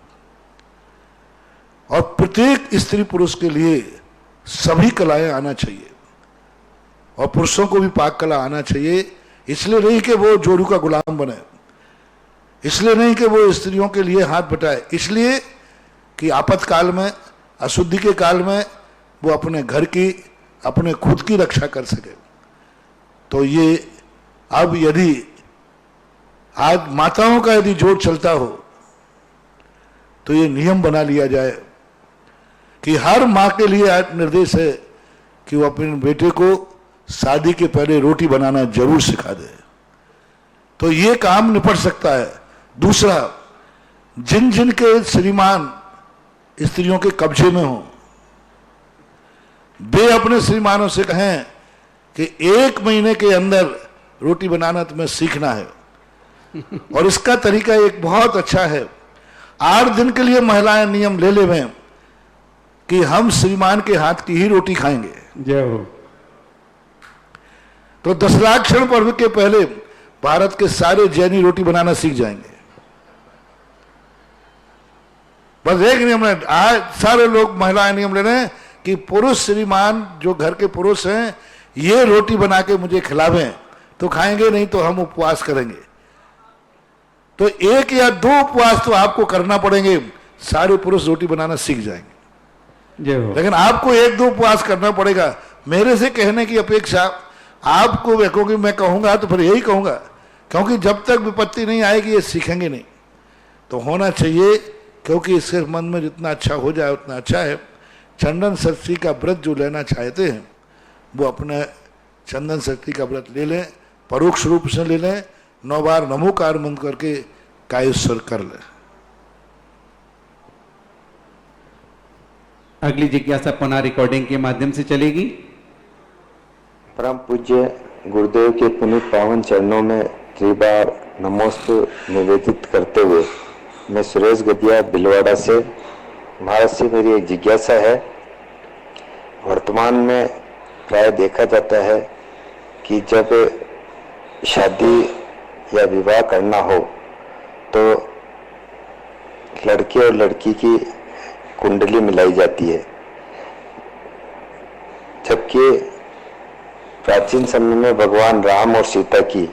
और प्रत्येक स्त्री पुरुष के लिए सभी कलाएं आना चाहिए, और पुरुषों को भी पाक कला आना चाहिए। इसलिए नहीं कि वो जोड़ू का गुलाम बने, इसलिए नहीं कि वो स्त्रियों के लिए हाथ बटाए, इसलिए कि आपातकाल में, अशुद्धि के काल में वो अपने घर की, अपने खुद की रक्षा कर सके। तो ये अब यदि आज माताओं का यदि जोर चलता हो तो ये नियम बना लिया जाए कि हर माँ के लिए आज निर्देश है कि वो अपने बेटे को शादी के पहले रोटी बनाना जरूर सिखा दे, तो ये काम निपट सकता है। दूसरा, जिन जिन के श्रीमान स्त्रियों के कब्जे में हो, वे अपने श्रीमानों से कहें कि 1 महीने के अंदर रोटी बनाना तुम्हें सीखना है। और इसका तरीका एक बहुत अच्छा है। 8 दिन के लिए महिलाएं नियम ले लें कि हम श्रीमान के हाथ की ही रोटी खाएंगे। जय हो। तो 10 लाख क्षण पर्व के पहले भारत के सारे जैनी रोटी बनाना सीख जाएंगे। बस एक नियम है, आज सारे लोग, महिलाएं नियम ले रहे हैं कि पुरुष श्रीमान जो घर के पुरुष हैं, ये रोटी बना के मुझे खिलावें तो खाएंगे, नहीं तो हम उपवास करेंगे। तो 1 या 2 उपवास तो आपको करना पड़ेंगे, सारे पुरुष रोटी बनाना सीख जाएंगे। जय हो। लेकिन आपको 1-2 उपवास करना पड़ेगा। मेरे से कहने की अपेक्षा आपको, क्योंकि मैं कहूंगा तो फिर यही कहूंगा, क्योंकि जब तक विपत्ति नहीं आएगी ये सीखेंगे नहीं। तो होना चाहिए, क्योंकि इसके मन में जितना अच्छा हो जाए उतना अच्छा है। चंदन षष्ठी का व्रत जो लेना चाहते हैं वो अपने चंदन षष्ठी का व्रत ले लें, परोक्ष रूप से ले लें, 9 बार नमोकार मंत्र करके कायस्वर कर लें। अगली जिज्ञासा पुनः रिकॉर्डिंग के माध्यम से चलेगी। परम पूज्य गुरुदेव के पुनीत पावन चरणों में त्रिबार नमोस्तु निवेदित करते हुए मैं सुरेश गदिया भिलवाड़ा से, भारत से मेरी एक जिज्ञासा है। वर्तमान में प्राय देखा जाता है कि जब शादी या विवाह करना हो तो लड़के और लड़की की कुंडली मिलाई जाती है, जबकि प्राचीन समय में भगवान राम और सीता की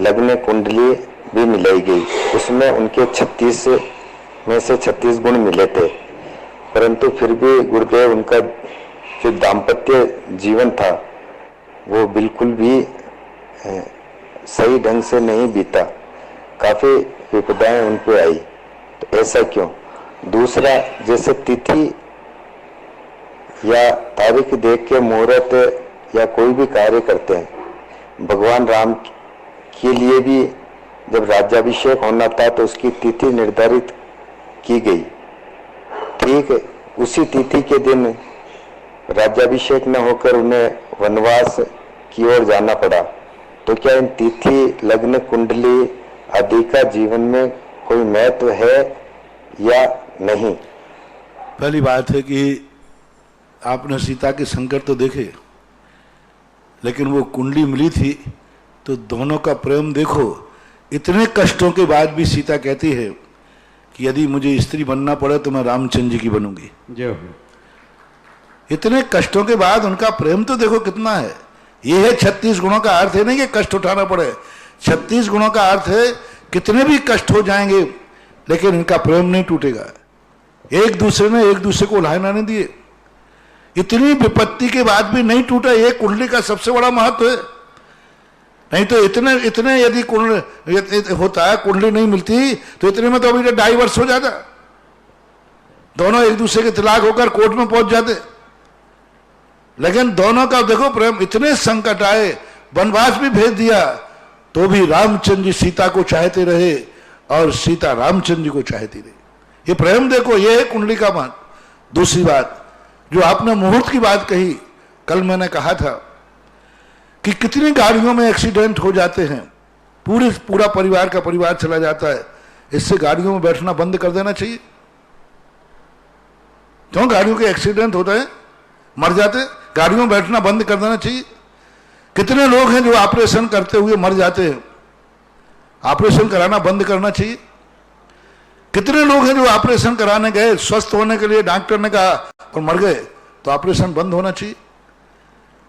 लग्न कुंडली भी मिलाई गई। उसमें उनके 36 में से 36 गुण मिले थे, परंतु फिर भी गुरुदेव, उनका जो दाम्पत्य जीवन था वो बिल्कुल भी सही ढंग से नहीं बीता, काफी विपदाएं उन पे आई। तो ऐसा क्यों? दूसरा, जैसे तिथि या तारीख देख के मुहूर्त या कोई भी कार्य करते हैं, भगवान राम के लिए भी जब राज्याभिषेक होना था तो उसकी तिथि निर्धारित की गई। ठीक है, उसी तिथि के दिन राज्याभिषेक न होकर उन्हें वनवास की ओर जाना पड़ा। तो क्या इन तिथि, लग्न कुंडली आदि का जीवन में कोई महत्व है या नहीं? पहली बात है कि आपने सीता के संकट तो देखे, लेकिन वो कुंडली मिली थी तो दोनों का प्रेम देखो इतने कष्टों के बाद भी सीता कहती है कि यदि मुझे स्त्री बनना पड़े तो मैं रामचंद्र जी की बनूंगी। जय हो। इतने कष्टों के बाद उनका प्रेम तो देखो कितना है। ये है 36 गुणों का अर्थ है नहीं कि कष्ट उठाना पड़े। 36 गुणों का अर्थ है कितने भी कष्ट हो जाएंगे लेकिन इनका प्रेम नहीं टूटेगा। एक दूसरे ने एक दूसरे को उल्हाना नहीं दिए। इतनी विपत्ति के बाद भी नहीं टूटा। ये कुंडली का सबसे बड़ा महत्व है। नहीं तो इतने यदि कुंडली होता है, कुंडली नहीं मिलती तो इतने में तो अभी डाइवर्स हो जाता, दोनों एक दूसरे के तलाक होकर कोर्ट में पहुंच जाते। लेकिन दोनों का देखो प्रेम, इतने संकट आए, वनवास भी भेज दिया तो भी रामचंद्र जी सीता को चाहते रहे और सीता रामचंद्र जी को चाहती रही। ये प्रेम देखो, ये है कुंडली का महत्व। दूसरी बात जो आपने मुहूर्त की बात कही, कल मैंने कहा था कि कितनी गाड़ियों में एक्सीडेंट हो जाते हैं, पूरा परिवार का परिवार चला जाता है। इससे गाड़ियों में बैठना बंद कर देना चाहिए। क्यों गाड़ियों के एक्सीडेंट होते हैं, मर जाते, गाड़ियों में बैठना बंद कर देना चाहिए। कितने लोग हैं जो ऑपरेशन करते हुए मर जाते हैं, ऑपरेशन कराना बंद करना चाहिए। कितने लोग हैं जो ऑपरेशन कराने गए, स्वस्थ होने के लिए डॉक्टर ने कहा और मर गए, तो ऑपरेशन बंद होना चाहिए।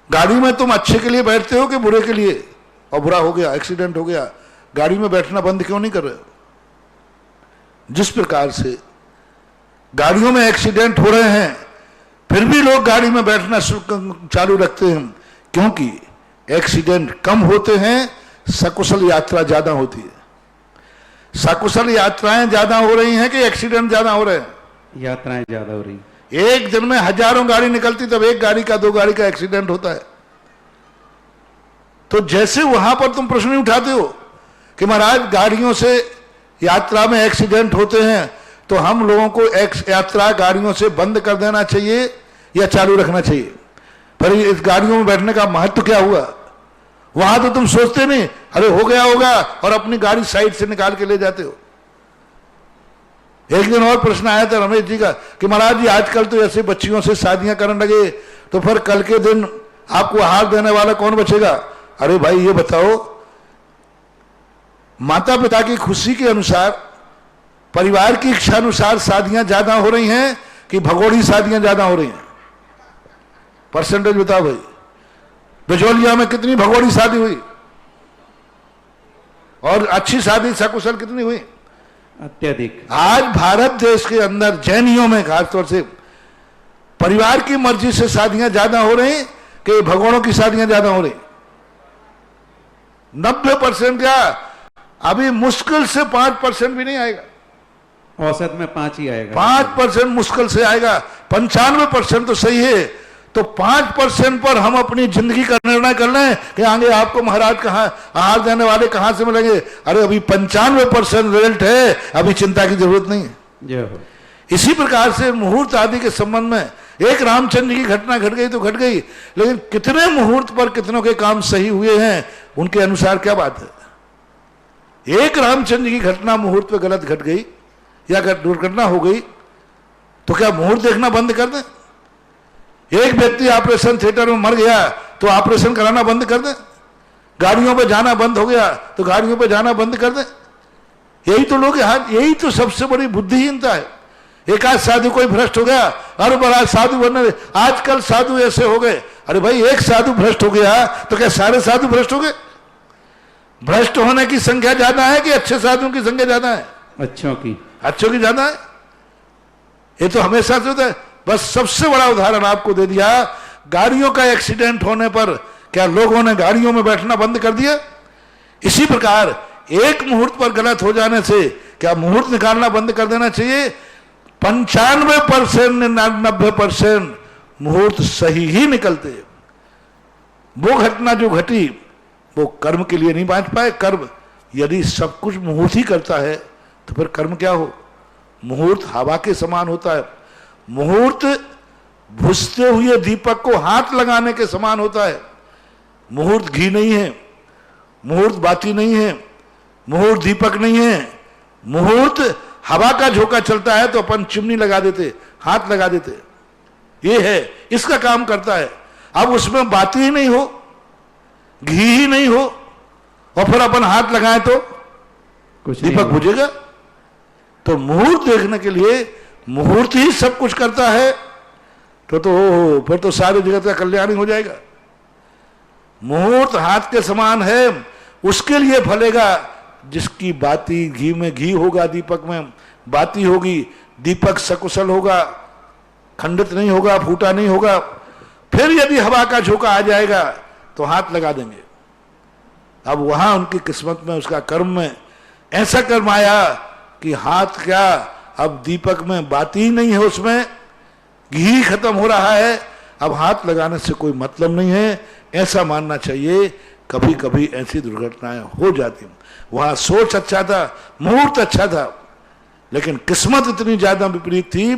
गाड़ी में तुम अच्छे के लिए बैठते हो कि बुरे के लिए, और बुरा हो गया, एक्सीडेंट हो गया, गाड़ी में बैठना बंद क्यों नहीं कर रहे हो? जिस प्रकार से गाड़ियों में एक्सीडेंट हो रहे हैं फिर भी लोग गाड़ी में बैठना चालू रखते हैं, क्योंकि एक्सीडेंट कम होते हैं, सकुशल यात्रा ज्यादा होती है। सकुशल यात्राएं ज्यादा हो रही हैं कि एक्सीडेंट ज्यादा हो रहे हैं? यात्राएं ज्यादा हो रही। एक दिन में हजारों गाड़ी निकलती, तब एक गाड़ी का, 2 गाड़ी का एक्सीडेंट होता है। तो जैसे वहां पर तुम प्रश्न उठाते हो कि महाराज गाड़ियों से यात्रा में एक्सीडेंट होते हैं, तो हम लोगों को यात्रा गाड़ियों से बंद कर देना चाहिए या चालू रखना चाहिए? पर इस गाड़ियों में बैठने का महत्व क्या हुआ? वहां तो तुम सोचते नहीं, अरे हो गया होगा, और अपनी गाड़ी साइड से निकाल के ले जाते हो। एक दिन और प्रश्न आया था रमेश जी का कि महाराज जी आजकल तो ऐसे बच्चियों से शादियां करने लगे, तो फिर कल के दिन आपको आहार देने वाला कौन बचेगा? अरे भाई ये बताओ, माता पिता की खुशी के अनुसार, परिवार की इच्छा अनुसार शादियां ज्यादा हो रही हैं कि भगोड़ी शादियां ज्यादा हो रही हैं? परसेंटेज बताओ भाई। बिजौलिया में कितनी भगोड़ी शादी हुई और अच्छी शादी सकुशल कितनी हुई? अत्यधिक। आज भारत देश के अंदर जैनियों में खासतौर से परिवार की मर्जी से शादियां ज्यादा हो रही कि भगोड़ों की शादियां ज्यादा हो रही? 90% क्या, अभी मुश्किल से 5% भी नहीं आएगा। औसत में 5 ही आएगा। 5% मुश्किल से आएगा। 95% तो सही है। तो 5% पर हम अपनी जिंदगी का निर्णय कर लें कि आगे आपको महाराज कहाँ आहार देने वाले कहां से मिलेंगे? अरे अभी 95% रिजल्ट है, अभी चिंता की जरूरत नहीं है। जय हो। इसी प्रकार से मुहूर्त आदि के संबंध में एक रामचंद्र की घटना घट गई तो घट गई, लेकिन कितने मुहूर्त पर कितनों के काम सही हुए हैं, उनके अनुसार क्या बात है? एक रामचंद्र की घटना मुहूर्त पे गलत घट गई या दुर्घटना हो गई तो क्या मुहूर्त देखना बंद कर दें? एक व्यक्ति ऑपरेशन थिएटर में मर गया तो ऑपरेशन कराना बंद कर दें? गाड़ियों पे जाना बंद हो गया तो गाड़ियों पे जाना बंद कर दें? यही तो लोग यहाँ, यही तो सबसे बड़ी बुद्धिहीनता है। एक आज साधु कोई भ्रष्ट हो गया, अरे बड़ा साधु बनने, आजकल साधु ऐसे हो गए। अरे भाई एक साधु भ्रष्ट हो गया तो क्या सारे साधु भ्रष्ट हो गए? भ्रष्ट होने की संख्या ज्यादा है कि अच्छे साधुओं की संख्या ज्यादा है? अच्छों की ज्यादा है। ये तो हमेशा से होता है। बस सबसे बड़ा उदाहरण आपको दे दिया, गाड़ियों का एक्सीडेंट होने पर क्या लोगों ने गाड़ियों में बैठना बंद कर दिया? इसी प्रकार एक मुहूर्त पर गलत हो जाने से क्या मुहूर्त निकालना बंद कर देना चाहिए? 95% 90% मुहूर्त सही ही निकलते। वो घटना जो घटी वो कर्म के लिए नहीं बांध पाए। कर्म यदि सब कुछ मुहूर्त ही करता है तो फिर कर्म क्या हो? मुहूर्त हवा के समान होता है। मुहूर्त भुसते हुए दीपक को हाथ लगाने के समान होता है। मुहूर्त घी नहीं है, मुहूर्त बाती नहीं है, मुहूर्त दीपक नहीं है। मुहूर्त हवा का झोंका चलता है तो अपन चिमनी लगा देते, हाथ लगा देते, ये है, इसका काम करता है। अब उसमें बाती ही नहीं हो, घी ही नहीं हो और फिर अपन हाथ लगाए तो कुछ नहीं दीपक होगा। बुझेगा? तो मुहूर्त देखने के लिए मुहूर्त ही सब कुछ करता है, तो फिर तो सारे जगत का कल्याण हो जाएगा। मुहूर्त हाथ के समान है, उसके लिए फलेगा जिसकी बाती घी में घी होगा, दीपक में बाती होगी, दीपक सकुशल होगा, खंडित नहीं होगा, फूटा नहीं होगा। फिर यदि हवा का झोंका आ जाएगा तो हाथ लगा देंगे। अब वहां उनकी किस्मत में, उसका कर्म में ऐसा कर्म आया कि हाथ क्या, अब दीपक में बाती ही नहीं है, उसमें घी खत्म हो रहा है, अब हाथ लगाने से कोई मतलब नहीं है, ऐसा मानना चाहिए। कभी कभी ऐसी दुर्घटनाएं हो जाती। वहां सोच अच्छा था, मुहूर्त अच्छा था, लेकिन किस्मत इतनी ज्यादा विपरीत थी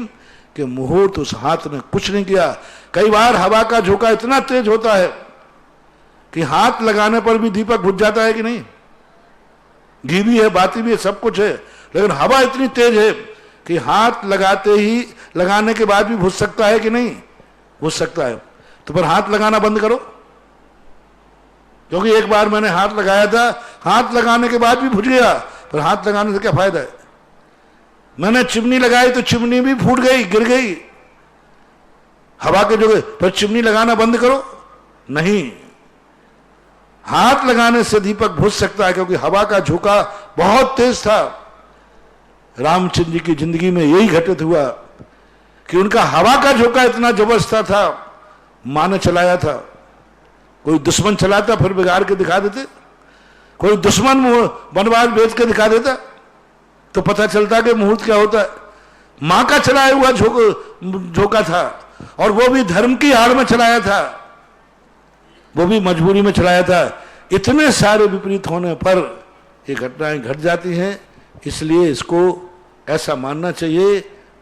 कि मुहूर्त उस हाथ ने कुछ नहीं किया। कई बार हवा का झोंका इतना तेज होता है कि हाथ लगाने पर भी दीपक बुझ जाता है कि नहीं? घी भी है, बाती भी है, सब कुछ है, लेकिन हवा इतनी तेज है कि हाथ लगाने के बाद भी बुझ सकता है कि नहीं? बुझ सकता है। तो फिर हाथ लगाना बंद करो, क्योंकि एक बार मैंने हाथ लगाया था, हाथ लगाने के बाद भी बुझ गया, पर हाथ लगाने से क्या फायदा है? मैंने चिमनी लगाई तो चिमनी भी फूट गई, गिर गई हवा के जगह, फिर चिमनी लगाना बंद करो? नहीं, हाथ लगाने से दीपक बुझ सकता है, क्योंकि हवा का झोंका बहुत तेज था। रामचंद्र जी की जिंदगी में यही घटित हुआ कि उनका हवा का झोंका इतना जबरदस्त था, मां ने चलाया था। कोई दुश्मन चलाता फिर बिगाड़ के दिखा देते, कोई दुश्मन वनवास भेज के दिखा देता तो पता चलता कि मुहूर्त क्या होता है। मां का चलाया हुआ झोंका था, और वो भी धर्म की आड़ में चलाया था, वो भी मजबूरी में चलाया था। इतने सारे विपरीत होने पर ये घटनाएं घट जाती हैं, इसलिए इसको ऐसा मानना चाहिए।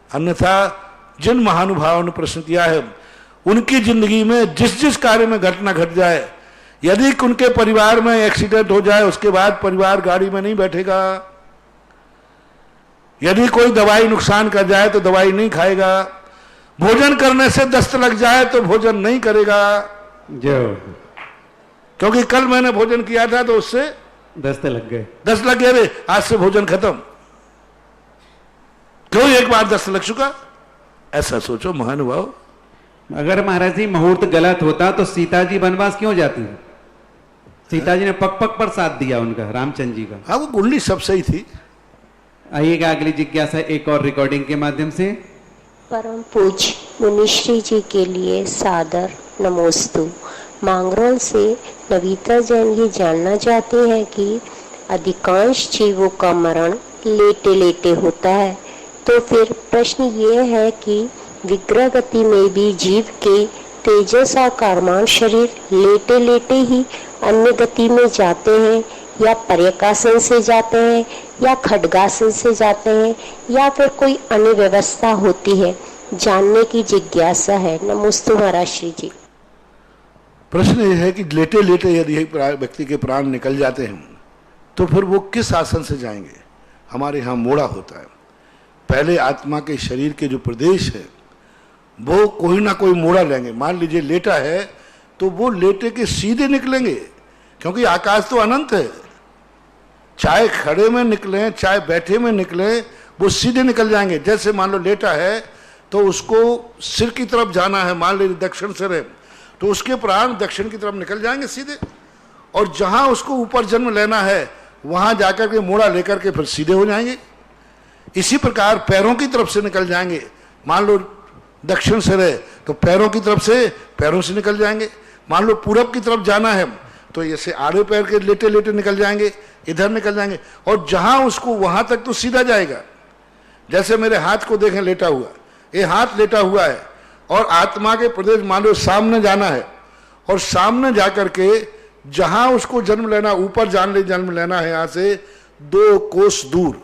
अन्यथा जिन महानुभावों ने प्रश्न किया है, उनकी जिंदगी में जिस जिस कार्य में घटना घट जाए, यदि उनके परिवार में एक्सीडेंट हो जाए, उसके बाद परिवार गाड़ी में नहीं बैठेगा। यदि कोई दवाई नुकसान कर जाए तो दवाई नहीं खाएगा। भोजन करने से दस्त लग जाए तो भोजन नहीं करेगा। क्योंकि कल मैंने भोजन किया था तो उससे दस्त लग गए, दस्त लग गए रे, आज से भोजन खत्म। क्यों? एक बार दस्त लग चुका। ऐसा सोचो महानुभाव। अगर महाराज जी मुहूर्त गलत होता तो सीता जी वनवास क्यों जाती? सीता जी ने पग पग पर साथ दिया उनका, रामचंद्र जी का। हाँ, वो कुंडली सब सही थी। आइएगा अगली जिज्ञासा एक और रिकॉर्डिंग के माध्यम से। परम पूज्य मुनिश्री जी के लिए सादर नमोस्तु। मांगरोल से नविता जैन ये जानना चाहते हैं कि अधिकांश जीवों का मरण लेटे लेटे होता है, तो फिर प्रश्न ये है कि विग्रह गति में भी जीव के तेजस आकारमान शरीर लेटे लेटे ही अन्य गति में जाते हैं, या पर्यकासन से जाते हैं, या खड्गासन से जाते हैं, या फिर कोई अन्य व्यवस्था होती है? जानने की जिज्ञासा है। नमोस्तु महाराज श्री जी। प्रश्न यह है कि लेटे लेटे यदि व्यक्ति के प्राण निकल जाते हैं तो फिर वो किस आसन से जाएंगे? हमारे यहाँ मोड़ा होता है। पहले आत्मा के शरीर के जो प्रदेश है वो कोई ना कोई मोड़ा लेंगे। मान लीजिए लेटा है तो वो लेटे के सीधे निकलेंगे, क्योंकि आकाश तो अनंत है। चाहे खड़े में निकलें चाहे बैठे में निकलें, वो सीधे निकल जाएंगे। जैसे मान लो लेटा है तो उसको सिर की तरफ जाना है, मान लीजिए दक्षिण सिर है, तो उसके प्राण दक्षिण की तरफ निकल जाएंगे सीधे। और जहां उसको ऊपर जन्म लेना है वहां जाकर के मोड़ा लेकर के फिर सीधे हो जाएंगे। इसी प्रकार पैरों की तरफ से निकल जाएंगे। मान लो दक्षिण सिर है तो पैरों की तरफ से पैरों से निकल जाएंगे। मान लो पूरब की तरफ जाना है तो ऐसे आड़े पैर के लेटे लेटे निकल जाएंगे, इधर निकल जाएंगे, और जहां उसको वहां तक तो सीधा जाएगा। जैसे मेरे हाथ को देखें लेटा हुआ, ये हाथ लेटा हुआ है और आत्मा के प्रदेश मान लो सामने जाना है, और सामने जाकर के जहां उसको जन्म लेना, ऊपर जन्म लेना है, यहां से 2 कोस दूर,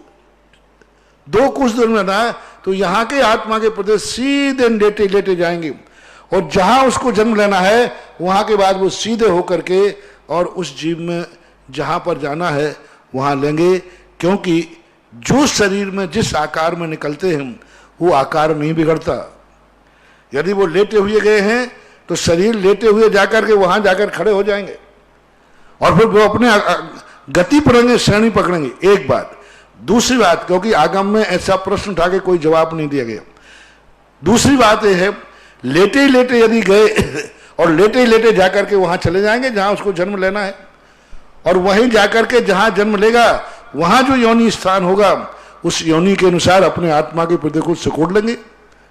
2 कोस दूर में ना, तो यहाँ के आत्मा के प्रदेश सीधे लेटे लेटे जाएंगे, और जहां उसको जन्म लेना है वहां के बाद वो सीधे होकर के और उस जीव में जहां पर जाना है वहां लेंगे। क्योंकि जो शरीर में जिस आकार में निकलते हैं वो आकार नहीं बिगड़ता। यदि वो लेटे हुए गए हैं तो शरीर लेटे हुए जाकर के वहां जाकर खड़े हो जाएंगे, और फिर वो अपने गति पकड़ेंगे, श्रेणी पकड़ेंगे। एक बात, दूसरी बात, क्योंकि आगम में ऐसा प्रश्न उठा के कोई जवाब नहीं दिया गया। दूसरी बात यह है, लेटे ही लेटे यदि गए और लेटे ही लेटे जाकर के वहां चले जाएंगे जहां उसको जन्म लेना है, और वहीं जाकर के जहां जन्म लेगा वहां जो योनि स्थान होगा उस योनि के अनुसार अपने आत्मा के प्रति को सिकोड़ लेंगे,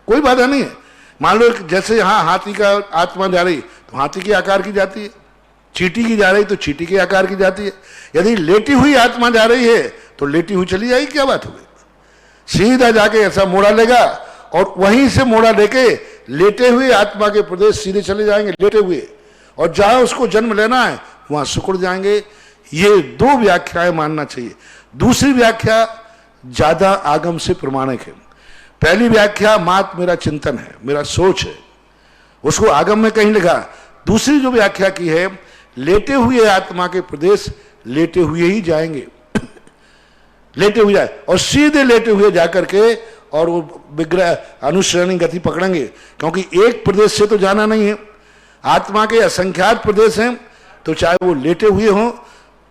कोई बाधा नहीं है। मान लो जैसे यहाँ हाथी का आत्मा जा रही तो हाथी के आकार की जाती है, चींटी की जा रही तो चींटी के आकार की जाती है। यदि लेटी हुई आत्मा जा रही है तो लेटी हुई चली जाएगी, क्या बात हो गई। सीधा जाके ऐसा मोड़ा लेगा और वहीं से मोड़ा लेके लेटे हुए आत्मा के प्रदेश सीधे चले जाएंगे लेटे हुए, और जहां उसको जन्म लेना है वहां सिकुड़ जाएंगे। ये दो व्याख्याएं मानना चाहिए। दूसरी व्याख्या ज्यादा आगम से प्रमाणिक है। पहली व्याख्या मात्र मेरा चिंतन है, मेरा सोच है, उसको आगम में कहीं लिखा। दूसरी जो व्याख्या की है, लेटे हुए आत्मा के प्रदेश लेटे हुए ही जाएंगे लेटे हुए जाए और सीधे लेटे हुए जाकर के और वो विग्रह अनुश्रेणी गति पकड़ेंगे, क्योंकि एक प्रदेश से तो जाना नहीं है। आत्मा के असंख्यात प्रदेश हैं, तो चाहे वो लेटे हुए हों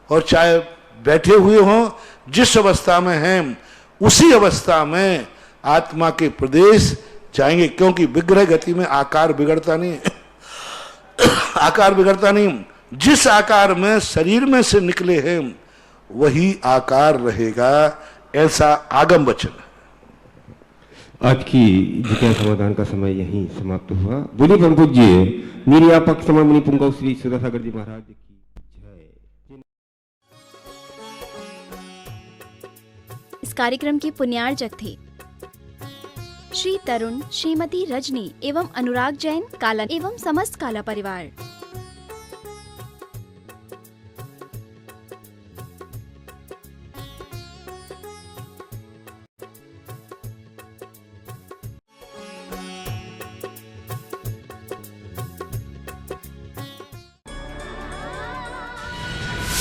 और चाहे बैठे हुए हों, जिस अवस्था में हैं उसी अवस्था में आत्मा के प्रदेश जाएंगे, क्योंकि विग्रह गति में आकार बिगड़ता नहीं है आकार बिगड़ता नहीं। जिस आकार में शरीर में से निकले हैं वही आकार रहेगा, ऐसा आगम वचन है। आज की जिज्ञासा समाधान का समय यहीं समाप्त हुआ। बोलिए परम पूज्य निर्यापक श्रवण मुनि पुंगव श्री सुधासागर जी महाराज की जय। इस कार्यक्रम के पुण्यार्जक थे श्री तरुण, श्रीमती रजनी एवं अनुराग जैन, काला एवं समस्त काला परिवार।